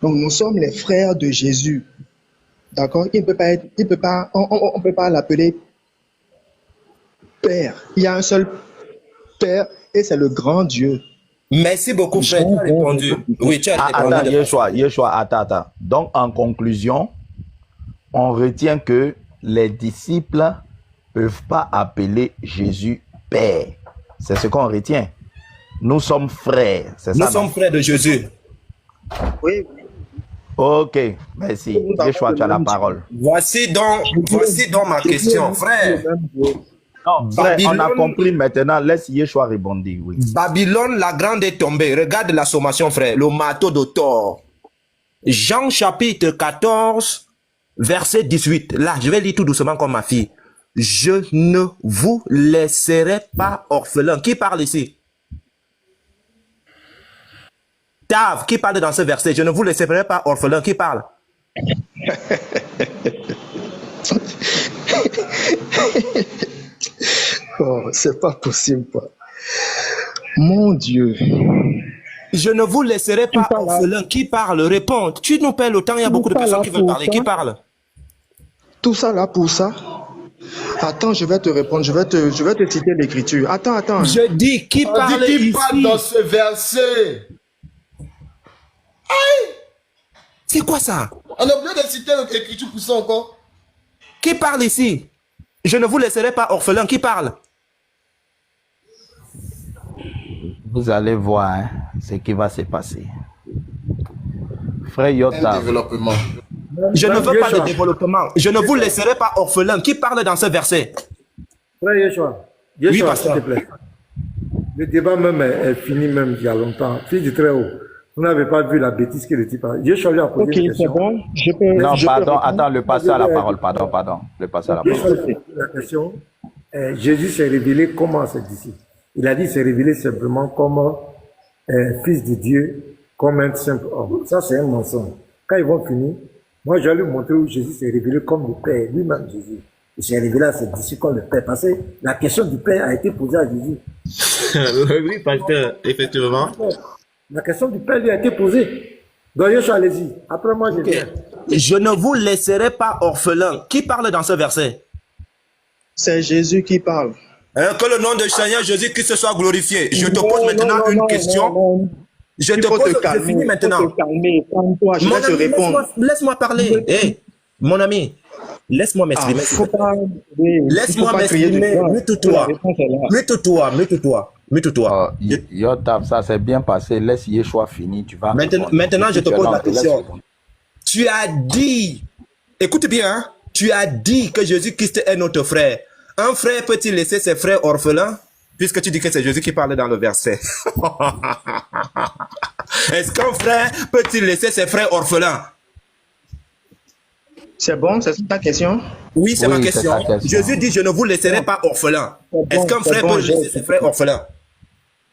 Donc nous sommes les frères de Jésus. D'accord? On ne peut pas l'appeler Père. Il y a un seul Père et c'est le grand Dieu. Merci beaucoup, frère. Tu as répondu. Oui, tu as répondu. Attends, Yeshua, attends. Donc, en conclusion, on retient que les disciples ne peuvent pas appeler Jésus Père. C'est ce qu'on retient. Nous sommes frères. Nous sommes frères de Jésus. Oui. Ok, merci. Yeshua, tu as la parole. Voici donc ma question, frère. Non, frère, on a compris maintenant. Laisse Yeshua répondre. Oui. Babylone, la grande est tombée. Regarde la sommation, frère. Le marteau de Thor. Jean chapitre 14, verset 18. Là, je vais lire tout doucement comme ma fille. Je ne vous laisserai pas orphelin. Qui parle ici? Tav, qui parle dans ce verset? Je ne vous laisserai pas orphelin. Qui parle? Oh, c'est pas possible, quoi. Mon Dieu. Je ne vous laisserai pas orphelin. Qui parle? Réponds. Tu nous perds le temps. Il y a beaucoup de personnes qui veulent parler. Qui parle? Tout ça là pour ça? Attends, je vais te répondre. Je vais te citer l'écriture. Attends. Je dis qui parle ici? Qui parle dans ce verset? C'est quoi ça? On a oublié de citer l'écriture pour ça encore. Qui parle ici? Je ne vous laisserai pas orphelin. Qui parle? Vous allez voir ce qui va se passer. Frère Yotav. Développement. Je ne veux pas de développement. Je ne vous laisserai pas orphelin. Qui parle dans ce verset? Frère Yeshua, Oui, s'il te plaît. Le débat même est fini même il y a longtemps. Fils du Très-Haut, vous n'avez pas vu la bêtise que le type a. Yeshua lui a posé une question. Bon. Non, pardon, attends, le passer à la parole. Pardon. Le passer à la parole. La question, Jésus s'est révélé comment à ses disciples? Il a dit s'est révélé simplement comme fils de Dieu, comme un simple homme. Ça, c'est un mensonge. Quand ils vont finir, moi, je vais lui montrer où Jésus s'est révélé comme le Père, lui-même Jésus. Il s'est révélé à ses disciples comme le Père. Parce que la question du Père a été posée à Jésus. Oui, pasteur, effectivement. La question du Père lui a été posée. Donc, Yeshua, allez-y. Après moi, je viens. Je ne vous laisserai pas orphelin. Qui parle dans ce verset? C'est Jésus qui parle. Que le nom de Seigneur Jésus-Christ soit glorifié. Je te pose maintenant une question. Je te pose, je finis maintenant. Mon ami, laisse-moi parler. Hey, mon ami, laisse-moi m'exprimer. Laisse-moi m'exprimer. Mute-toi. Yotab, ça s'est bien passé. Laisse Yeshua finir. Tu vas maintenant, je te pose la question. Tu as dit, écoute bien, hein, tu as dit que Jésus-Christ est notre frère. Un frère peut-il laisser ses frères orphelins? Puisque tu dis que c'est Jésus qui parle dans le verset. Est-ce qu'un frère peut-il laisser ses frères orphelins? C'est bon, c'est ta question? Oui, c'est ma question. Jésus dit, je ne vous laisserai pas orphelins. Est-ce qu'un frère peut laisser ses frères orphelins?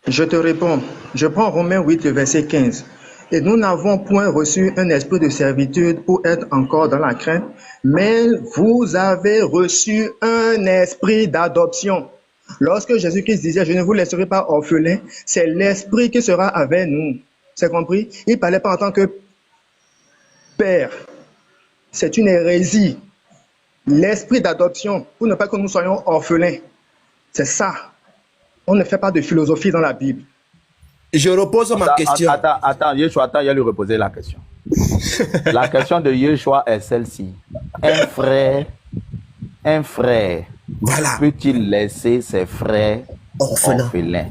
Je te réponds. Je prends Romains 8, le verset 15. Et nous n'avons point reçu un esprit de servitude pour être encore dans la crainte, mais vous avez reçu un esprit d'adoption. Lorsque Jésus-Christ disait, je ne vous laisserai pas orphelins, c'est l'esprit qui sera avec nous. C'est compris? Il ne parlait pas en tant que père. C'est une hérésie. L'esprit d'adoption, pour ne pas que nous soyons orphelins. C'est ça. On ne fait pas de philosophie dans la Bible. Je repose ma question. Attends, Yeshua, il va lui reposer la question. La question de Yeshua est celle-ci. Un frère voilà. Peut-il laisser ses frères orphelins?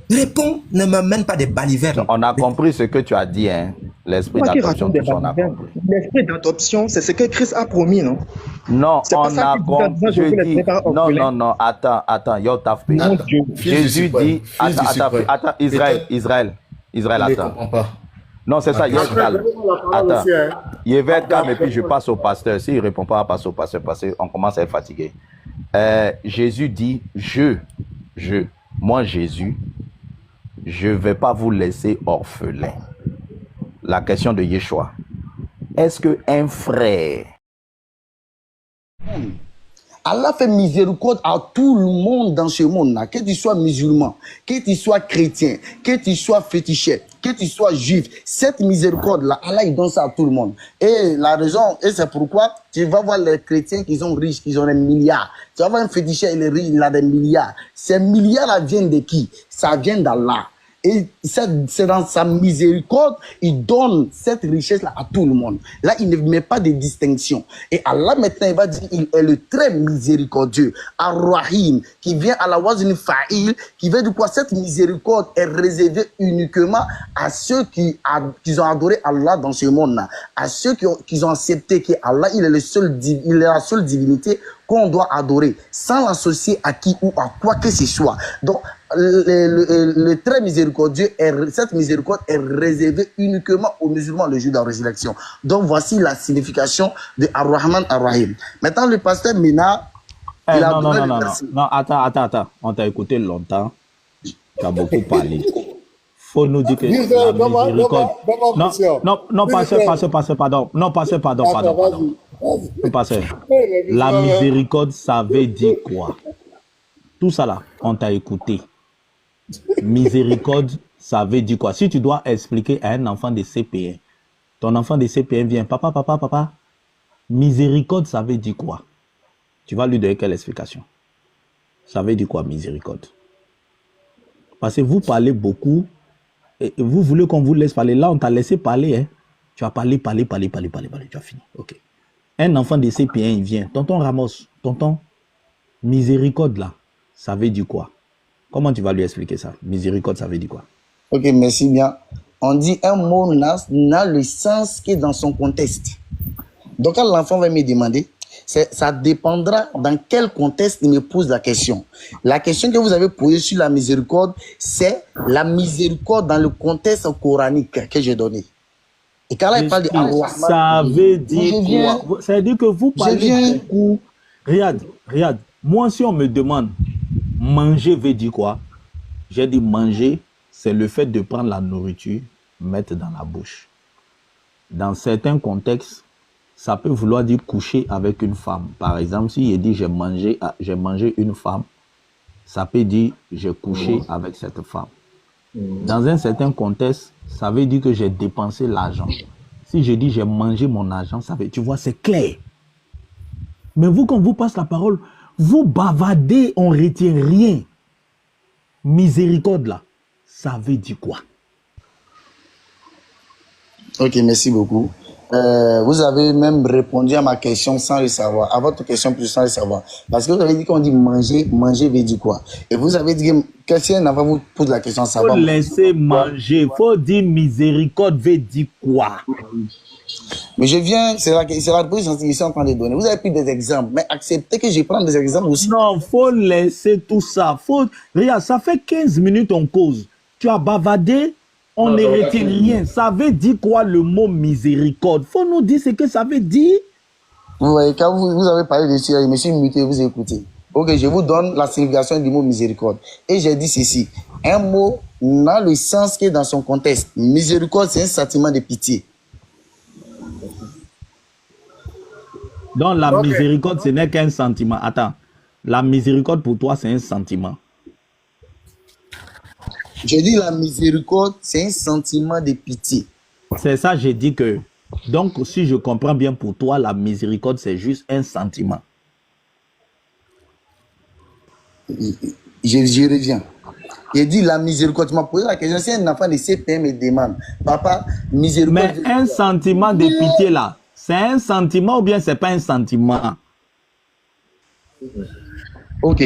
Réponds, ne m'amène pas des balivernes. On a compris ce que tu as dit, hein. L'esprit d'adoption, l'esprit d'adoption, c'est ce que Christ a promis, non? Non, on a compris. Non, attends, Jésus dit, attends, Israël, attends. Non, c'est ça, Israël. Attends, il va être calme et puis je passe au pasteur. S'il ne répond pas, passe au pasteur parce qu'on commence à être fatigué. Jésus dit, moi Jésus, je ne vais pas vous laisser orphelins. La question de Yeshua. Est-ce qu'un frère... Allah fait miséricorde à tout le monde dans ce monde-là. Que tu sois musulman, que tu sois chrétien, que tu sois féticheur, que tu sois juif. Cette miséricorde-là, Allah il donne ça à tout le monde. Et la raison, et c'est pourquoi tu vas voir les chrétiens qui sont riches, qui ont des milliards. Tu vas voir un féticheur, il est riche, il a des milliards. Ces milliards-là viennent de qui? Ça vient d'Allah. Et c'est dans sa miséricorde, il donne cette richesse-là à tout le monde. Là, il ne met pas de distinction. Et Allah, maintenant, il va dire, il est le très miséricordieux. Ar-Rahim, qui vient à la wazn fa'il, qui veut dire quoi? Cette miséricorde est réservée uniquement à ceux qui ont adoré Allah dans ce monde-là. À ceux qui ont accepté que Allah, il est la seule divinité qu'on doit adorer, sans l'associer à qui ou à quoi que ce soit. Donc, le très miséricordieux, cette miséricorde est réservée uniquement aux musulmans le jour de la résurrection. Donc, voici la signification de Ar-Rahman Ar-Rahim. Maintenant, le pasteur Mina, non, attends. On t'a écouté longtemps. Tu as beaucoup parlé. Faut nous dire que la miséricorde... Non, passez, pardon. La miséricorde, ça veut dire quoi? Tout ça là, on t'a écouté. Miséricorde, ça veut dire quoi? Si tu dois expliquer à un enfant de CP1, ton enfant de CP1 vient, papa, miséricorde, ça veut dire quoi? Tu vas lui donner quelle explication? Ça veut dire quoi, miséricorde? Parce que vous parlez beaucoup, et vous voulez qu'on vous laisse parler. Là, on t'a laissé parler, hein? Tu as parlé, tu as fini. Ok. Un enfant de CP1, il vient. Tonton Ramos, miséricorde là, ça veut dire quoi? Comment tu vas lui expliquer ça? Miséricorde, ça veut dire quoi? Ok, merci bien. On dit un mot n'a le sens que dans son contexte. Donc, quand l'enfant va me demander, ça dépendra dans quel contexte il me pose la question. La question que vous avez posée sur la miséricorde, c'est la miséricorde dans le contexte coranique que j'ai donné. Et quand là, il parle de Allah, ça veut dire quoi? Ça veut dire que vous parlez beaucoup. Regarde, moi, si on me demande manger veut dire quoi? J'ai dit manger, c'est le fait de prendre la nourriture, mettre dans la bouche. Dans certains contextes, ça peut vouloir dire coucher avec une femme. Par exemple, si il dit j'ai mangé une femme, ça peut dire j'ai couché avec cette femme. Dans un certain contexte, ça veut dire que j'ai dépensé l'argent. Si je dis j'ai mangé mon argent, ça veut, tu vois, c'est clair. Mais vous, quand vous passe la parole, vous bavardez, on ne retient rien. Miséricorde là, ça veut dire quoi? Ok, merci beaucoup. Vous avez même répondu à ma question sans le savoir, à votre question plus sans le savoir. Parce que vous avez dit qu'on dit manger, manger veut dire quoi? Et vous avez dit que si un enfant vous pose la question sans savoir. Il faut laisser manger, il faut dire miséricorde veut dire quoi? Mais je viens, c'est la réponse que je suis en train de donner. Vous avez pris des exemples, mais acceptez que je prenne des exemples aussi. Non, il faut laisser tout ça. Regarde, ça fait 15 minutes on cause. Tu as bavardé, on ne retient rien. Ça veut dire quoi le mot miséricorde? Il faut nous dire ce que ça veut dire. Vous voyez, quand vous avez parlé de ça, je me suis muté, vous écoutez. Ok, je vous donne la signification du mot miséricorde. Et j'ai dit ceci. Un mot dans le sens qui est dans son contexte. Miséricorde, c'est un sentiment de pitié. Donc la miséricorde, ce n'est qu'un sentiment. Attends, la miséricorde pour toi, c'est un sentiment. Je dis la miséricorde, c'est un sentiment de pitié. C'est ça, j'ai dit que. Donc, si je comprends bien pour toi, la miséricorde, c'est juste un sentiment. Je reviens. J'ai dit la miséricorde. Tu m'as posé la question. Si un enfant de CPM me demande, papa, miséricorde. Mais un sentiment de pitié là, c'est un sentiment ou bien c'est pas un sentiment? Ok.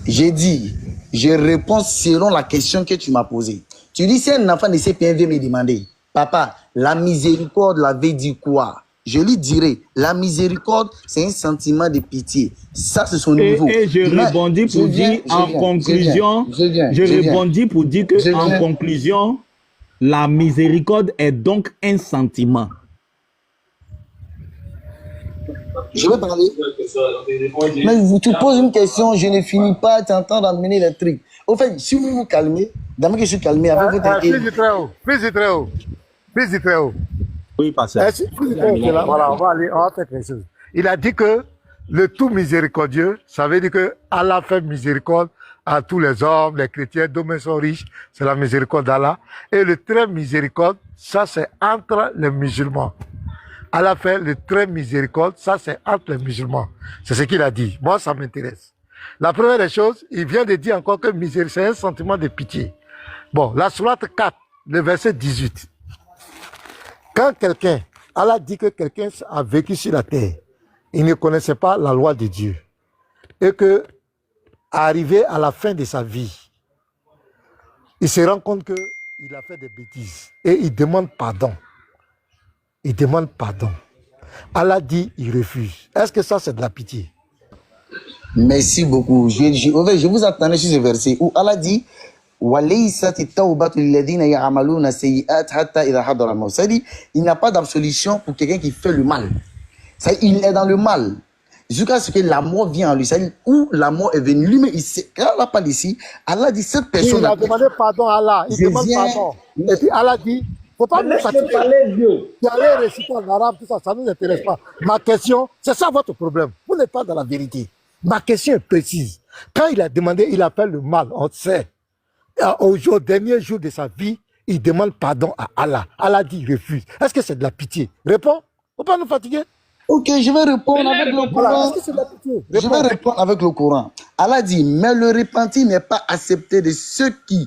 J'ai dit, je réponds selon la question que tu m'as posée. Tu dis, si un enfant de CPM vient me demander, papa, la miséricorde, la veut dire quoi? Je lui dirai, la miséricorde, c'est un sentiment de pitié. Ça, c'est son niveau. Et je répondis pour dire, en conclusion, je répondis pour dire que, en conclusion, la miséricorde est donc un sentiment. Je vais parler. Mais tu poses une question, je ne finis pas, tu es en train d'amener les trucs. Au fait, si vous vous calmez, d'abord que je suis calmé avec votre... Fils du très haut, fils du très haut, fils du très haut. Oui, pasteur. Voilà, on va faire quelque chose. Il a dit que le tout miséricordieux, ça veut dire que Allah fait miséricorde à tous les hommes, les chrétiens, d'hommes sont riches, c'est la miséricorde d'Allah. Et le très miséricorde, ça c'est entre les musulmans. Allah fait le très miséricorde, ça c'est entre les musulmans. C'est ce qu'il a dit. Moi, ça m'intéresse. La première des choses, il vient de dire encore que miséricorde, c'est un sentiment de pitié. Bon, la sourate 4, le verset 18. Quand quelqu'un, Allah dit que quelqu'un a vécu sur la terre, il ne connaissait pas la loi de Dieu. Et que, arrivé à la fin de sa vie, il se rend compte qu'il a fait des bêtises. Et il demande pardon. Il demande pardon. Allah dit, il refuse. Est-ce que ça, c'est de la pitié? Merci beaucoup. Je vous attendais sur ce verset où Allah dit, il n'a pas d'absolution pour quelqu'un qui fait le mal. Il est dans le mal. Jusqu'à ce que la mort vienne en lui. C'est-à-dire où la mort est venue. Lui, mais il sait, quand Allah parle ici, Allah dit cette personne. Il a demandé pardon à Allah. Il demande pardon. Et puis Allah dit, faut pas nous fatiguer. Tu allais réciter en arabe, tout ça, ça ne nous intéresse pas. Ma question, c'est ça votre problème. Vous n'êtes pas dans la vérité. Ma question est précise. Quand il a demandé, il a fait le mal, on sait. Au dernier jour de sa vie, il demande pardon à Allah. Allah dit, il refuse. Est-ce que c'est de la pitié? Réponds. Faut pas nous fatiguer. Ok, je vais répondre avec le Coran. Je vais répondre avec le Coran. Allah dit, mais le repenti n'est pas accepté de ceux qui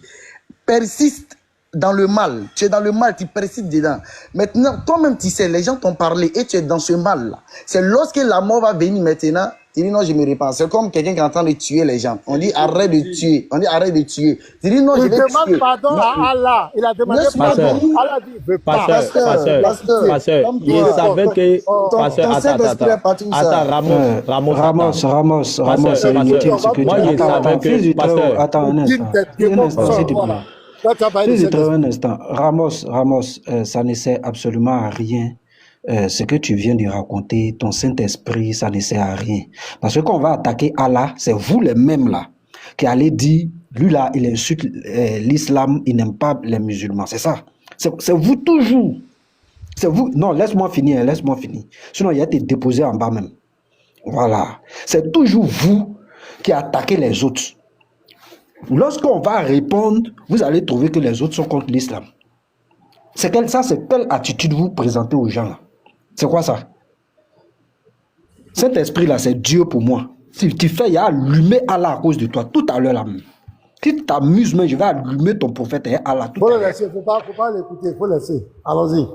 persistent dans le mal. Tu es dans le mal, tu persistes dedans. Maintenant, toi-même, tu sais, les gens t'ont parlé et tu es dans ce mal-là. C'est lorsque la mort va venir maintenant, Il dit non, je me répands. C'est comme quelqu'un qui est en train de tuer les gens. On dit arrête de tuer. On dit arrête de tuer. Il dit non, je vais tuer. Il demande pardon à Allah. Il a demandé pardon. Allah dit, veut pas. Pasteur, il savait que... Pasteur, Ramos, c'est inutile ce que tu dis. Attends un instant. Ramos, ça ne sert absolument à rien. Ce que tu viens de raconter, ton Saint-Esprit, ça ne sert à rien. Parce que quand on va attaquer Allah, c'est vous les mêmes là, qui allez dire, lui là, il insulte l'islam, il n'aime pas les musulmans. C'est ça. C'est vous toujours. C'est vous. Non, laisse-moi finir. Sinon, il y a été déposé en bas même. Voilà. C'est toujours vous qui attaquez les autres. Lorsqu'on va répondre, vous allez trouver que les autres sont contre l'islam. C'est quelle attitude vous présentez aux gens là? C'est quoi ça? Cet esprit-là, c'est Dieu pour moi. Si tu fais, il y a allumé Allah à cause de toi, tout à l'heure là. Si tu t'amuses, mais je vais allumer ton prophète et Allah tout à l'heure. Il ne faut pas l'écouter, il faut laisser. Allons-y.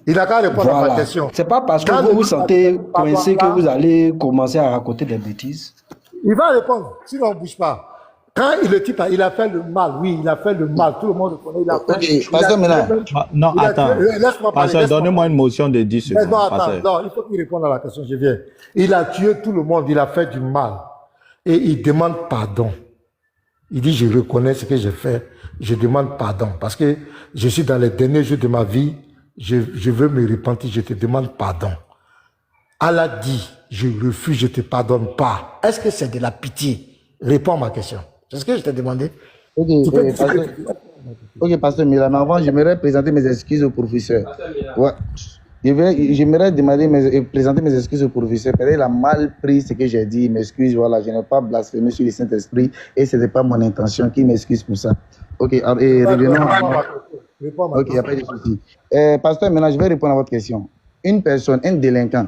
Il n'a qu'à répondre à ma question. C'est pas parce que vous vous sentez coincé que vous allez commencer à raconter des bêtises. Il va répondre, sinon on ne bouge pas. Quand le type il a fait le mal, oui, il a fait le mal, tout le monde le connaît, il a fait... Pasteur, non, attends. Pasteur, donnez-moi une motion de 10 secondes. Non, attends, non, il faut qu'il réponde à la question, je viens. Il a tué tout le monde, il a fait du mal. Et il demande pardon. Il dit, je reconnais ce que j'ai fait, je demande pardon. Parce que je suis dans les derniers jours de ma vie, je veux me repentir, je te demande pardon. Allah dit, je refuse, je ne te pardonne pas. Est-ce que c'est de la pitié? Réponds à ma question. C'est ce que je t'ai demandé. Ok, Pasteur Milan, avant, j'aimerais présenter mes excuses au professeur. Ouais. J'aimerais présenter mes excuses au professeur. Peut-être qu'il a mal pris ce que j'ai dit. Il m'excuse, voilà, je n'ai pas blasphémé sur le Saint-Esprit et ce n'était pas mon intention. Qu'il m'excuse pour ça. Ok, et revenons. Ok, il n'y a pas de souci. Pasteur, maintenant, je vais répondre à votre question. Une personne, un délinquant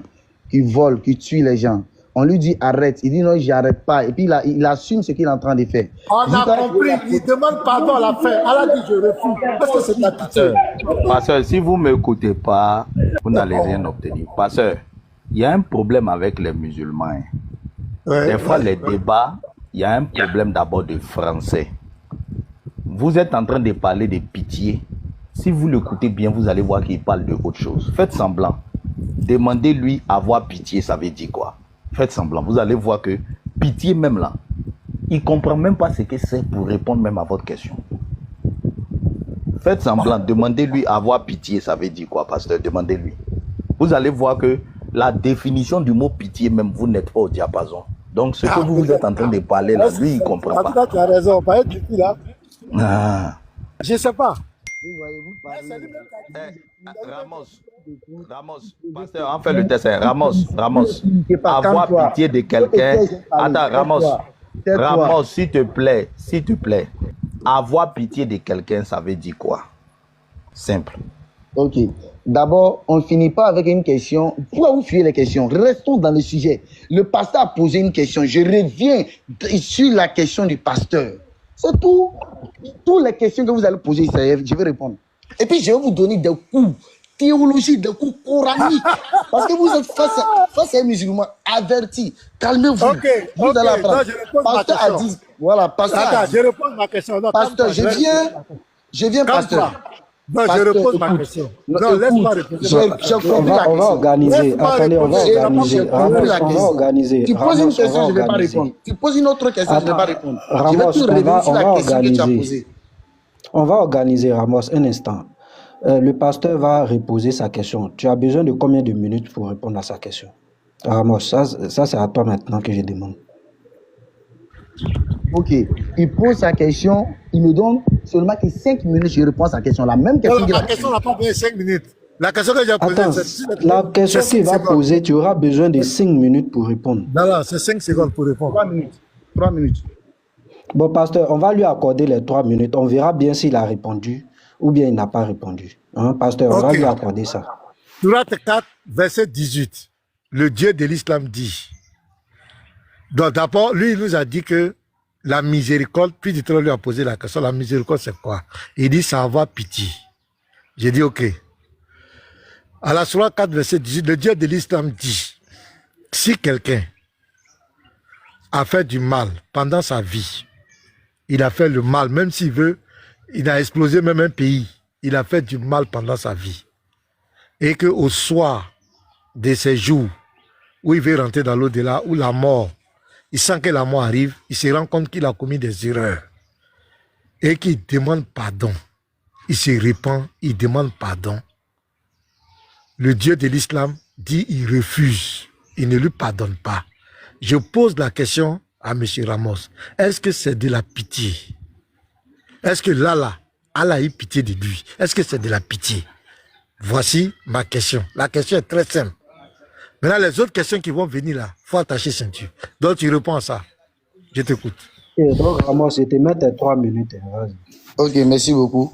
qui vole, qui tue les gens, on lui dit arrête, il dit non, j'arrête pas. Et puis il assume ce qu'il est en train de faire. On a compris, il demande pardon à la fin. Allah dit je refuse. Parce que c'est la pitié. Pasteur, si vous ne m'écoutez pas, vous n'allez rien obtenir. Pasteur, il y a un problème avec les musulmans. Des fois, les débats, il y a un problème d'abord de français. Vous êtes en train de parler de pitié. Si vous l'écoutez bien, vous allez voir qu'il parle de autre chose. Faites semblant. Demandez-lui avoir pitié, ça veut dire quoi? Faites semblant, vous allez voir que pitié même là, il ne comprend même pas ce que c'est pour répondre même à votre question. Faites semblant, demandez-lui avoir pitié, ça veut dire quoi, pasteur? Demandez-lui. Vous allez voir que la définition du mot pitié même, vous n'êtes pas au diapason. Donc ce que vous êtes en train de parler là, lui, il ne comprend pas. Tu as raison, pas être depuis là. Je ne sais pas. Ramos, pasteur, on fait le test. Ramos, avoir pitié de quelqu'un. Attends, Ramos, s'il te plaît, avoir pitié de quelqu'un, ça veut dire quoi? Simple. Ok. D'abord, on ne finit pas avec une question. Pourquoi vous fuyez les questions? Restons dans le sujet. Le pasteur a posé une question. Je reviens sur la question du pasteur. C'est tout. Toutes les questions que vous allez poser, je vais répondre. Et puis, je vais vous donner des cours théologiques, des cours coraniques. Parce que vous êtes face à un musulman averti. Calmez-vous. Ok. Vous allez apprendre. Pasteur a dit. Voilà, pasteur. Attends, je réponds à ma question. Non, pasteur, je viens, pasteur. Non, je réponds à ma question. Non, laisse-moi répondre. On va organiser. Attendez, on va organiser. Tu poses une question, je ne vais pas répondre. Tu poses une autre question, je ne vais pas répondre. Ramos, je vais tout revenir sur la question que tu as posée. On va organiser, Ramos, un instant. Le pasteur va reposer sa question. Tu as besoin de combien de minutes pour répondre à sa question? Ramos, ça c'est à toi maintenant que je demande. Ok. Il pose sa question, il me donne seulement que 5 minutes, je réponds à sa question. La même question. La question n'a pas besoin de 5 minutes. La question que j'ai posée, la question qu'il va poser, tu auras besoin de 5 minutes pour répondre. Non, c'est 5 secondes pour répondre. 3 minutes. Bon, pasteur, on va lui accorder les 3 minutes. On verra bien s'il a répondu ou bien il n'a pas répondu. Hein, pasteur, on va lui accorder ça. Surat 4, verset 18. Le Dieu de l'islam dit. Donc d'abord, lui, il nous a dit que la miséricorde, puis il lui a posé la question, la miséricorde c'est quoi? Il dit, ça avoir pitié. J'ai dit, ok. À la Surat 4, verset 18, le Dieu de l'islam dit, si quelqu'un a fait du mal pendant sa vie. Il a fait le mal, même s'il veut, il a explosé même un pays. Il a fait du mal pendant sa vie. Et qu'au soir de ses jours, où il veut rentrer dans l'au-delà, où la mort, il sent que la mort arrive, il se rend compte qu'il a commis des erreurs. Et qu'il demande pardon. Il se repent, il demande pardon. Le Dieu de l'islam dit il refuse, il ne lui pardonne pas. Je pose la question à M. Ramos. Est-ce que c'est de la pitié? Est-ce que Allah a eu pitié de lui? Est-ce que c'est de la pitié? Voici ma question. La question est très simple. Maintenant, les autres questions qui vont venir là, il faut attacher ceinture. Donc, tu réponds à ça. Je t'écoute. Et donc, Ramos, je te mets tes 3 minutes. Ok, merci beaucoup.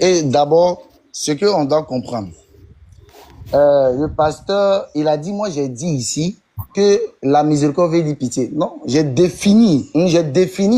Et d'abord, ce qu'on doit comprendre. Le pasteur, il a dit, moi j'ai dit ici que la miséricorde veut dire pitié. Non, j'ai défini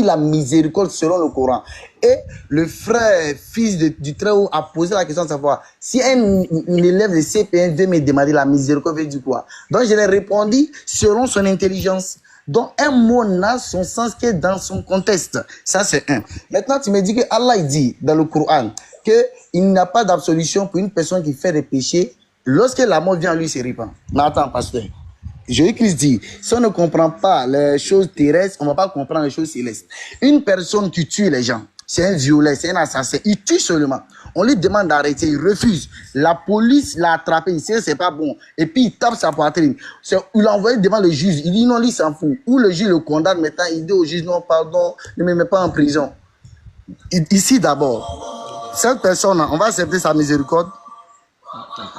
la miséricorde selon le Coran. Et le frère, fils du Très-Haut, a posé la question de savoir si un élève de CP1 veut me demander la miséricorde veut dire quoi. Donc je l'ai répondu selon son intelligence. Donc un mot n'a son sens que dans son contexte. Ça c'est un. Maintenant tu me dis que Allah dit dans le Coran qu'il n'y a pas d'absolution pour une personne qui fait des péchés. Lorsque la mort vient, lui se répand. Mais attends, pasteur. Jésus-Christ dit, si on ne comprend pas les choses terrestres, on ne va pas comprendre les choses célestes. Une personne qui tue les gens, c'est un violeur, c'est un assassin. Il tue seulement. On lui demande d'arrêter, il refuse. La police l'a attrapé, il sait que c'est pas bon. Et puis il tape sa poitrine. Il l'a envoyé devant le juge. Il dit non, lui s'en fout. Ou le juge le condamne maintenant, il dit au juge non, pardon, ne me mets pas en prison. Ici d'abord, cette personne, on va accepter sa miséricorde.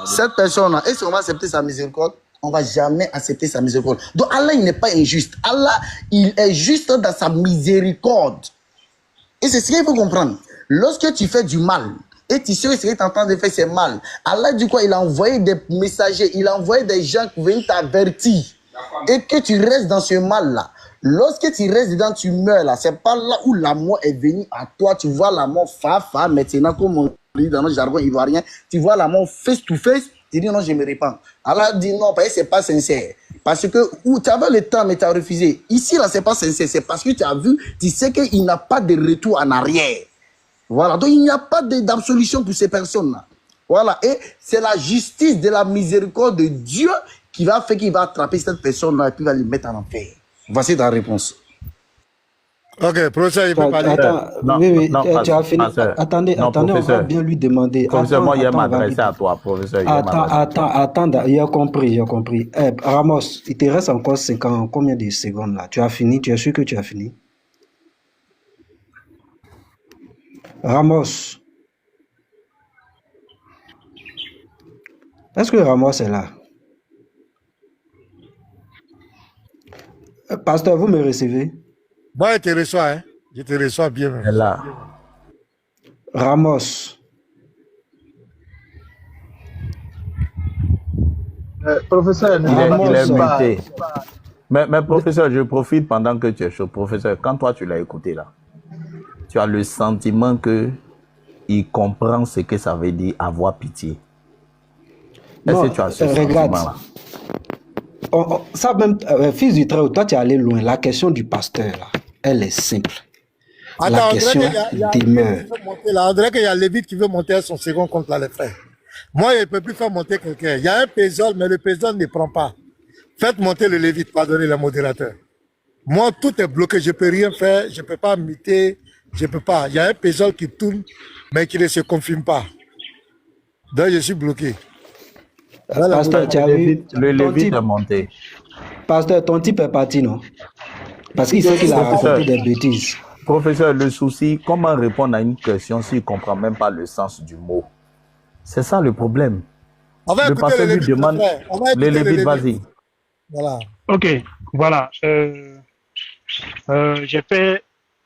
Cette personne, est-ce qu'on va accepter sa miséricorde? On ne va jamais accepter sa miséricorde. Donc Allah, il n'est pas injuste. Allah, il est juste dans sa miséricorde. Et c'est ce qu'il faut comprendre. Lorsque tu fais du mal, et tu sais ce que tu es en train de faire, c'est mal. Allah, du coup, il a envoyé des messagers, il a envoyé des gens qui viennent t'avertir. Et que tu restes dans ce mal-là. Lorsque tu restes dedans, tu meurs là. C'est pas là où la mort est venue à toi. Tu vois la mort maintenant, comme on dit dans notre jargon ivoirien, tu vois la mort face to face, tu dis non, je me répands. Allah dit non, parce que c'est pas sincère. Parce que tu avais le temps, mais tu as refusé. Ici, là, c'est pas sincère. C'est parce que tu as vu, tu sais qu'il n'y a pas de retour en arrière. Voilà. Donc, il n'y a pas d'absolution pour ces personnes-là. Voilà. Et c'est la justice de la miséricorde de Dieu qui va faire qu'il va attraper cette personne-là et puis va le mettre en enfer. Voici ta réponse. Ok, professeur, il peut parler. Attends, oui, tu as fini. Attendez, on va bien lui demander. Professeur, moi, il m'a adressé à toi, professeur. Attends, il a compris. Ramos, il te reste encore 50, combien de secondes là? Tu as fini? Tu es sûr que tu as fini? Ramos. Est-ce que Ramos est là? Pasteur, vous me recevez? Moi, je te reçois, hein. Je te reçois bien. Elle est là. Ramos. Professeur, il est muté. Mais professeur, je profite pendant que tu es chaud. Professeur, quand toi tu l'as écouté là, tu as le sentiment que il comprend ce que ça veut dire avoir pitié. Est-ce que tu as ce sentiment-là? Ça même, fils du Très-Haut, toi tu es allé loin. La question du pasteur là, elle est simple. La question demeure. On dirait qu'il y a Lévite qui veut monter à son second contre là, les frères. Moi, il ne peut plus faire monter quelqu'un. Il y a un pésol, mais le pésol ne prend pas. Faites monter le Lévite, pardonnez le modérateur. Moi, tout est bloqué, je ne peux rien faire, je ne peux pas muter, je ne peux pas. Il y a un pésol qui tourne, mais qui ne se confirme pas. Donc, je suis bloqué. Pasteur, tu as vu le Lévite est monté. Pasteur, ton type est parti, non? Parce qu'il sait qu'il a raconté des bêtises. Professeur, le souci, comment répondre à une question s'il ne comprend même pas le sens du mot? C'est ça le problème. Le pasteur lui demande, le Lévite, vas-y. Voilà. Ok, voilà. J'ai fait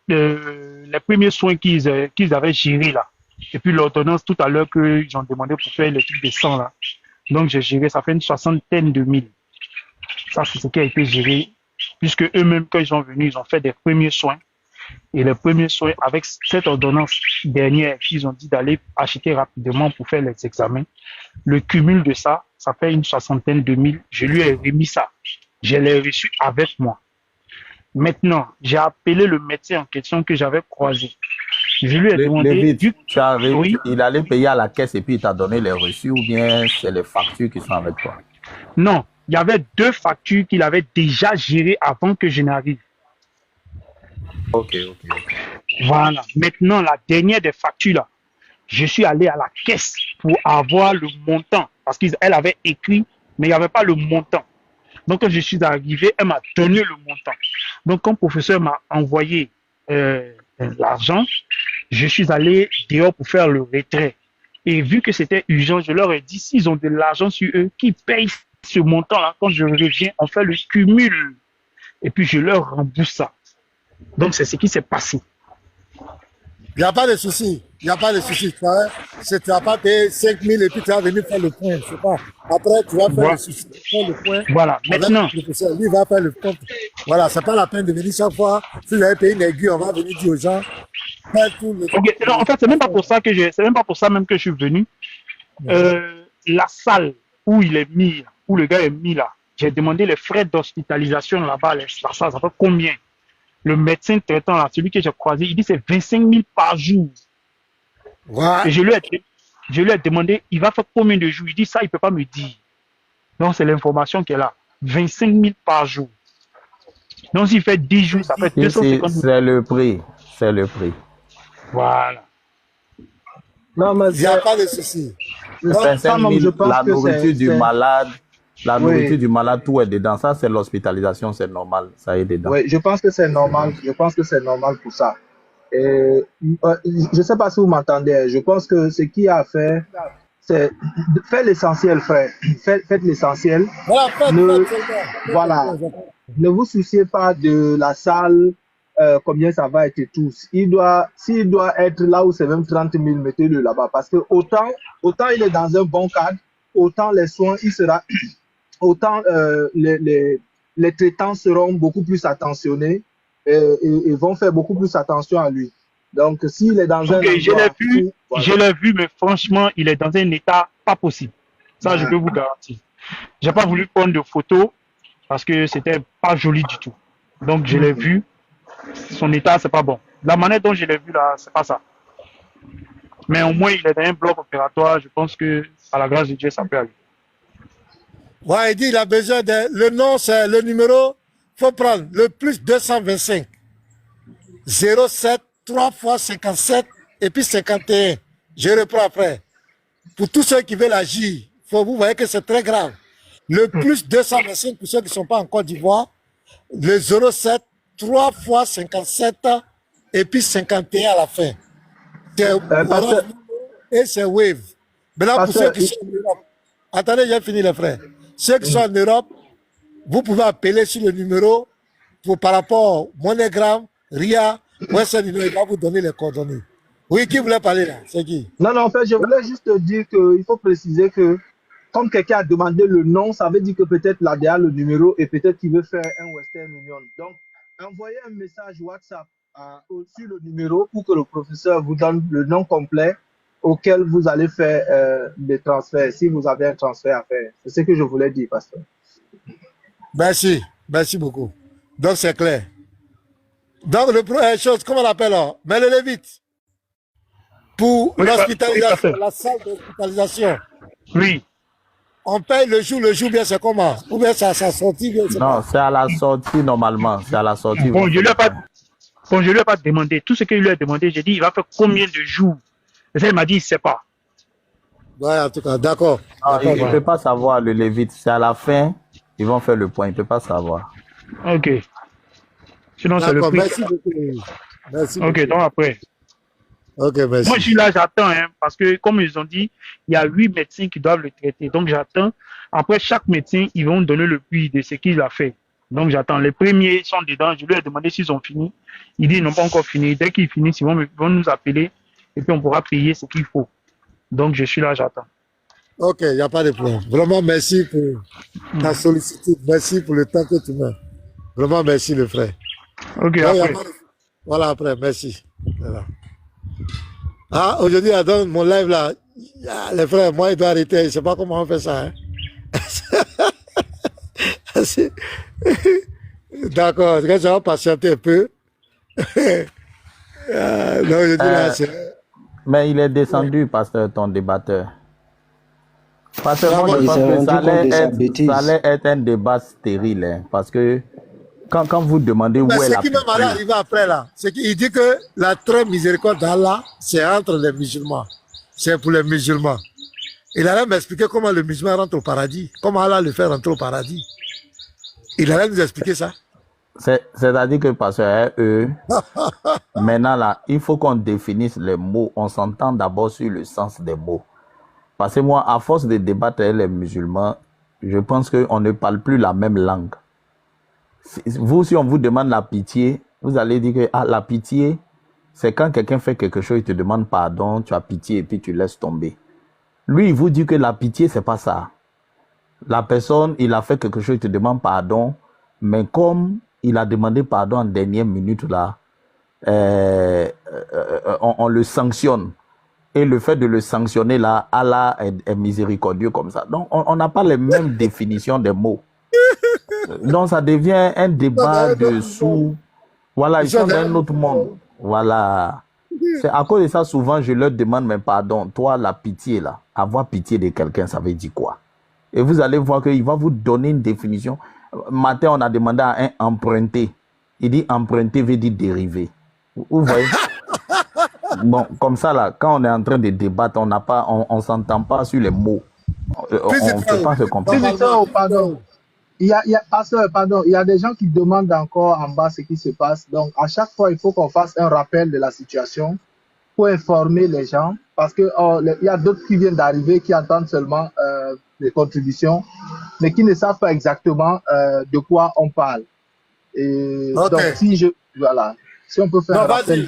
les premiers soins qu'ils avaient gérés là. Et puis l'ordonnance tout à l'heure qu'ils ont demandé pour faire le truc de sang là. Donc j'ai géré, ça fait une 60aine de mille. Ça c'est ce qui a été géré. Puisque eux-mêmes quand ils sont venus, ils ont fait des premiers soins. Et les premiers soins, avec cette ordonnance dernière, ils ont dit d'aller acheter rapidement pour faire les examens. Le cumul de ça, ça fait une 60aine de mille. Je lui ai remis ça. Je l'ai reçu avec moi. Maintenant, j'ai appelé le médecin en question que j'avais croisé. Je lui ai demandé... Oui. Il allait payer à la caisse et puis il t'a donné les reçus ou bien c'est les factures qui sont avec toi? Non, il y avait 2 factures qu'il avait déjà gérées avant que je n'arrive. Ok. Voilà. Maintenant, la dernière des factures là, je suis allé à la caisse pour avoir le montant. Parce qu'elle avait écrit, mais il n'y avait pas le montant. Donc, quand je suis arrivé, elle m'a donné le montant. Donc, quand le professeur m'a envoyé l'argent, je suis allé dehors pour faire le retrait. Et vu que c'était urgent, je leur ai dit, s'ils ont de l'argent sur eux, qu'ils payent ce montant-là. Quand je reviens, on fait le cumul. Et puis, je leur rembourse ça. Donc, c'est ce qui s'est passé. Il n'y a pas de souci. Tu n'as pas payé 5 000 et puis tu vas venir faire le point. Je sais pas. Après, tu vas faire le point. Voilà. Maintenant. Lui, il va faire le compte. Voilà. Ce n'est pas la peine de venir chaque fois. Si vous avez payé une aiguille, on va venir dire aux gens. Ok. Non, en fait, c'est même pas pour ça même que je suis venu. La salle où il est mis, où le gars est mis là, j'ai demandé les frais d'hospitalisation là-bas. Ça fait combien? Le médecin traitant là, celui que j'ai croisé, il dit c'est 25 000 par jour. Ouais. Et je lui ai demandé, il va faire combien de jours? Il dit ça, il ne peut pas me dire. Donc c'est l'information qui est là. 25 000 par jour. Donc s'il fait 10 jours, ça fait 250 000. C'est le prix. Voilà. Non, mais il n'y a pas de souci. 25 000, la nourriture du malade. La nourriture du malade, tout est dedans. Ça, c'est l'hospitalisation, c'est normal. Ça est dedans. Oui, je pense que c'est normal. Pour ça. Et, je ne sais pas si vous m'entendez. Je pense que ce qu'il y a à faire, c'est faire l'essentiel, frère. Faites l'essentiel. Voilà. Ne vous souciez pas de la salle, combien ça va être et tout. S'il doit être là où c'est même 30 000, mettez-le là-bas. Parce que autant il est dans un bon cadre, autant les soins, autant les traitants seront beaucoup plus attentionnés et vont faire beaucoup plus attention à lui. Donc, s'il est dans un... Je l'ai vu, mais franchement, il est dans un état pas possible. Ça, je peux vous garantir. J'ai pas voulu prendre de photos parce que c'était pas joli du tout. Donc, je l'ai vu. Son état, c'est pas bon. La manière dont je l'ai vu là, c'est pas ça. Mais au moins, il est dans un bloc opératoire. Je pense que, à la grâce de Dieu, ça peut aller. Ouais, il dit il a besoin de... Le nom, c'est le numéro. Il faut prendre le plus 225. 07 3 fois 57 et puis 51. Je reprends après. Pour tous ceux qui veulent agir, vous voyez que c'est très grave. Le plus 225 pour ceux qui ne sont pas en Côte d'Ivoire. Le 07 3 fois 57 et puis 51 à la fin. Et c'est Wave. Maintenant, pour ceux qui sont en Europe. Attendez, j'ai fini les frères. Ceux qui sont en Europe, vous pouvez appeler sur le numéro par rapport au MoneyGram, RIA, Western Union, il va vous donner les coordonnées. Oui, qui voulait parler là? C'est qui? Non, en fait, je voulais juste dire qu'il faut préciser que comme quelqu'un a demandé le nom, ça veut dire que peut-être là derrière le numéro et peut-être qu'il veut faire un Western Union. Donc, envoyez un message WhatsApp sur le numéro pour que le professeur vous donne le nom complet auquel vous allez faire des transferts, si vous avez un transfert à faire. C'est ce que je voulais dire, pasteur. Merci beaucoup. Donc, c'est clair. Donc, la première chose, comment on l'appelle là? Mais le Lévite. Pour l'hospitalisation, la salle d'hospitalisation. Oui. On paye le jour, bien c'est comment? Ou bien c'est à sa sortie? Non, c'est à la sortie normalement. C'est à la sortie. Bon, je lui ai pas demandé. Tout ce que je lui ai demandé, j'ai dit, il va faire combien de jours? Et ça, il m'a dit, il ne sait pas. Ouais, en tout cas, d'accord. Il ne peut pas savoir le Lévite. C'est à la fin, ils vont faire le point. Il ne peut pas savoir. Ok. Sinon, c'est le prix. Merci beaucoup. Merci ok, beaucoup. donc après. Ok, merci. Moi, je suis là, j'attends, parce que comme ils ont dit, il y a 8 médecins qui doivent le traiter. Donc, j'attends. Après, chaque médecin, ils vont donner le prix de ce qu'il a fait. Donc, j'attends. Les premiers sont dedans. Je lui ai demandé s'ils ont fini. Ils disent qu'ils n'ont pas encore fini. Dès qu'ils finissent, ils vont nous appeler et puis on pourra payer ce qu'il faut. Donc, je suis là, j'attends. Ok, il n'y a pas de problème. Vraiment, merci pour ta sollicitude. Merci pour le temps que tu mets. Vraiment, merci, le frère. Ok, après. Voilà, après, merci. Voilà. Ah, aujourd'hui, dans mon live là, les frères, moi, il doit arrêter. Je ne sais pas comment on fait ça. Hein. D'accord, ça va patienter un peu. Non, je dis là, mais il est descendu, pasteur, ton débatteur. Pasteur, moi, je pense que ça allait être un débat stérile, hein, parce que quand vous demandez où est la... Ce qui m'a mal arrivé après là, c'est qu'il dit que la très miséricorde d'Allah, c'est entre les musulmans. C'est pour les musulmans. Il allait m'expliquer comment le musulman rentre au paradis, comment Allah le fait rentrer au paradis. Il allait nous expliquer ça. C'est-à-dire que, pasteur, maintenant là, il faut qu'on définisse les mots. On s'entend d'abord sur le sens des mots. Parce que moi, à force de débattre avec les musulmans, je pense qu'on ne parle plus la même langue. Vous, si on vous demande la pitié, vous allez dire que la pitié, c'est quand quelqu'un fait quelque chose, il te demande pardon, tu as pitié et puis tu laisses tomber. Lui, il vous dit que la pitié, c'est pas ça. La personne, il a fait quelque chose, il te demande pardon, mais comme il a demandé pardon en dernière minute là, on le sanctionne. Et le fait de le sanctionner là, Allah est miséricordieux comme ça. Donc, on n'a pas les mêmes définitions des mots. Donc, ça devient un débat dessous. Voilà, ils sont dans un autre monde. Voilà. C'est à cause de ça, souvent, je leur demande, mais pardon, toi, la pitié là, avoir pitié de quelqu'un, ça veut dire quoi? Et vous allez voir qu'il va vous donner une définition. Matin, on a demandé à un emprunter. Il dit emprunter veut dire dériver. Vous voyez? Bon, comme ça, là, quand on est en train de débattre, on s'entend pas sur les mots. On ne peut pas se comprendre. Pardon. Pardon, il y a des gens qui demandent encore en bas ce qui se passe. Donc, à chaque fois, il faut qu'on fasse un rappel de la situation pour informer les gens. Parce qu'il y a d'autres qui viennent d'arriver, qui entendent seulement les contributions, mais qui ne savent pas exactement de quoi on parle. Et donc, voilà. Si on peut faire vas-y,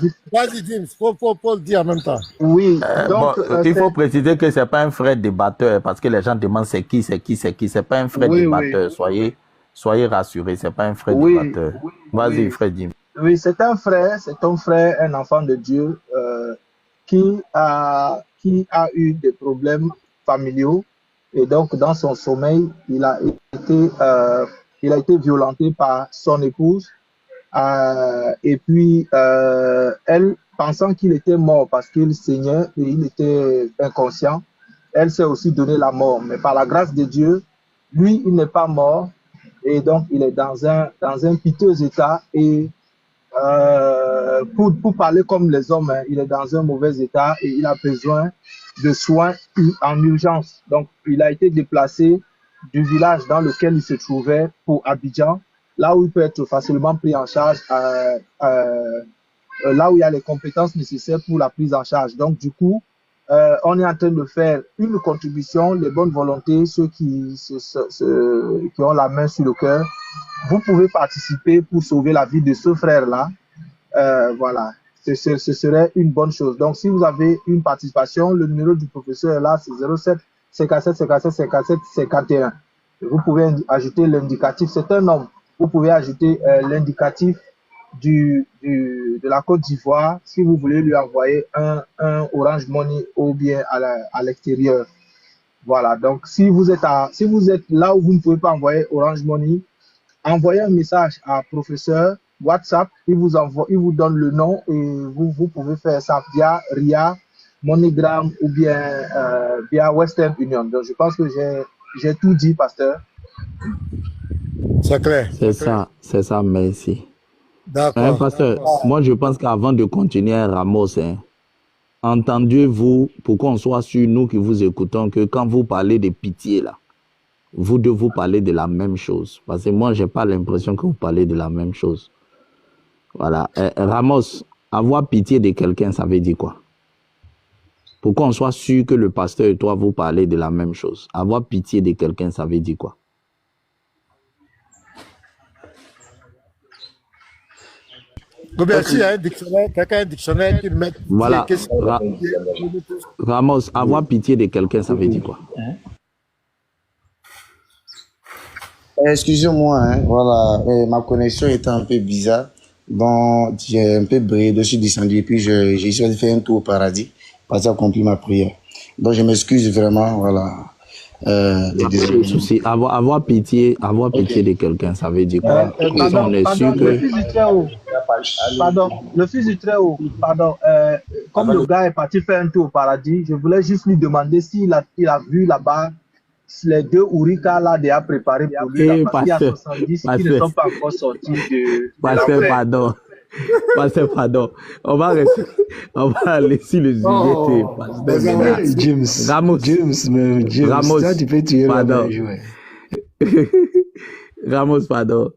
James, faut le dire en même temps. Oui. Donc, il faut préciser que c'est pas un frère débatteur, parce que les gens demandent c'est qui. C'est pas un frère débatteur. Oui. Soyez rassurés, c'est pas un frère débatteur. Vas-y, frère Jim. Oui, c'est un frère, un enfant de Dieu qui a eu des problèmes familiaux, et donc dans son sommeil, il a été violenté par son épouse. Et puis, elle, pensant qu'il était mort parce qu'il saignait et il était inconscient, elle s'est aussi donné la mort. Mais par la grâce de Dieu, lui, il n'est pas mort. Et donc, il est dans un piteux état. Et pour parler comme les hommes, hein, il est dans un mauvais état et il a besoin de soins en urgence. Donc, il a été déplacé du village dans lequel il se trouvait pour Abidjan, là où il peut être facilement pris en charge, là où il y a les compétences nécessaires pour la prise en charge. Donc, du coup, on est en train de faire une contribution, les bonnes volontés, ceux qui ont la main sur le cœur. Vous pouvez participer pour sauver la vie de ce frère-là. Voilà, ce serait une bonne chose. Donc, si vous avez une participation, le numéro du professeur est là, c'est 07 57 57 57 51. Vous pouvez ajouter l'indicatif, c'est un homme. Vous pouvez ajouter l'indicatif de la Côte d'Ivoire si vous voulez lui envoyer un Orange Money ou bien à l'extérieur. Voilà, donc si vous êtes là où vous ne pouvez pas envoyer Orange Money, envoyez un message à professeur WhatsApp, il vous donne le nom et vous pouvez faire ça via RIA, MoneyGram ou bien via Western Union. Donc je pense que j'ai tout dit, pasteur. C'est clair. C'est ça, merci. D'accord. Pasteur, moi je pense qu'avant de continuer, Ramos, entendez-vous, pour qu'on soit sûr, nous qui vous écoutons, que quand vous parlez de pitié, là, vous devez vous parler de la même chose. Parce que moi, je n'ai pas l'impression que vous parlez de la même chose. Voilà. Ramos, avoir pitié de quelqu'un, ça veut dire quoi? Pour qu'on soit sûr que le pasteur et toi, vous parlez de la même chose. Avoir pitié de quelqu'un, ça veut dire quoi? S'il y a un dictionnaire, quelqu'un a un dictionnaire qui met... Voilà. Ramos, avoir pitié de quelqu'un, ça veut dire quoi? Excusez-moi, hein, voilà, ma connexion était un peu bizarre, donc j'ai un peu brillé, je suis descendu et puis j'ai essayé de faire un tour au paradis, pour accomplir ma prière. Donc je m'excuse vraiment, voilà. les soucis. Avoir pitié de quelqu'un, ça veut dire quoi? Pardon, on est sûr le fils du Très-Haut. Pardon, le fils du Très-Haut. Pardon. Comme le gars est parti faire un tour au paradis, je voulais juste lui demander s'il a vu là-bas les 2 ourika là déjà préparés pour lui, là, parce qu'il y a 70 qui ne sont pas encore sortis de Pasteur, pardon. Pasteur, pardon. On va laisser le sujet. James. Ramos, ça, tu peux tuer pardon. Ramos, pardon.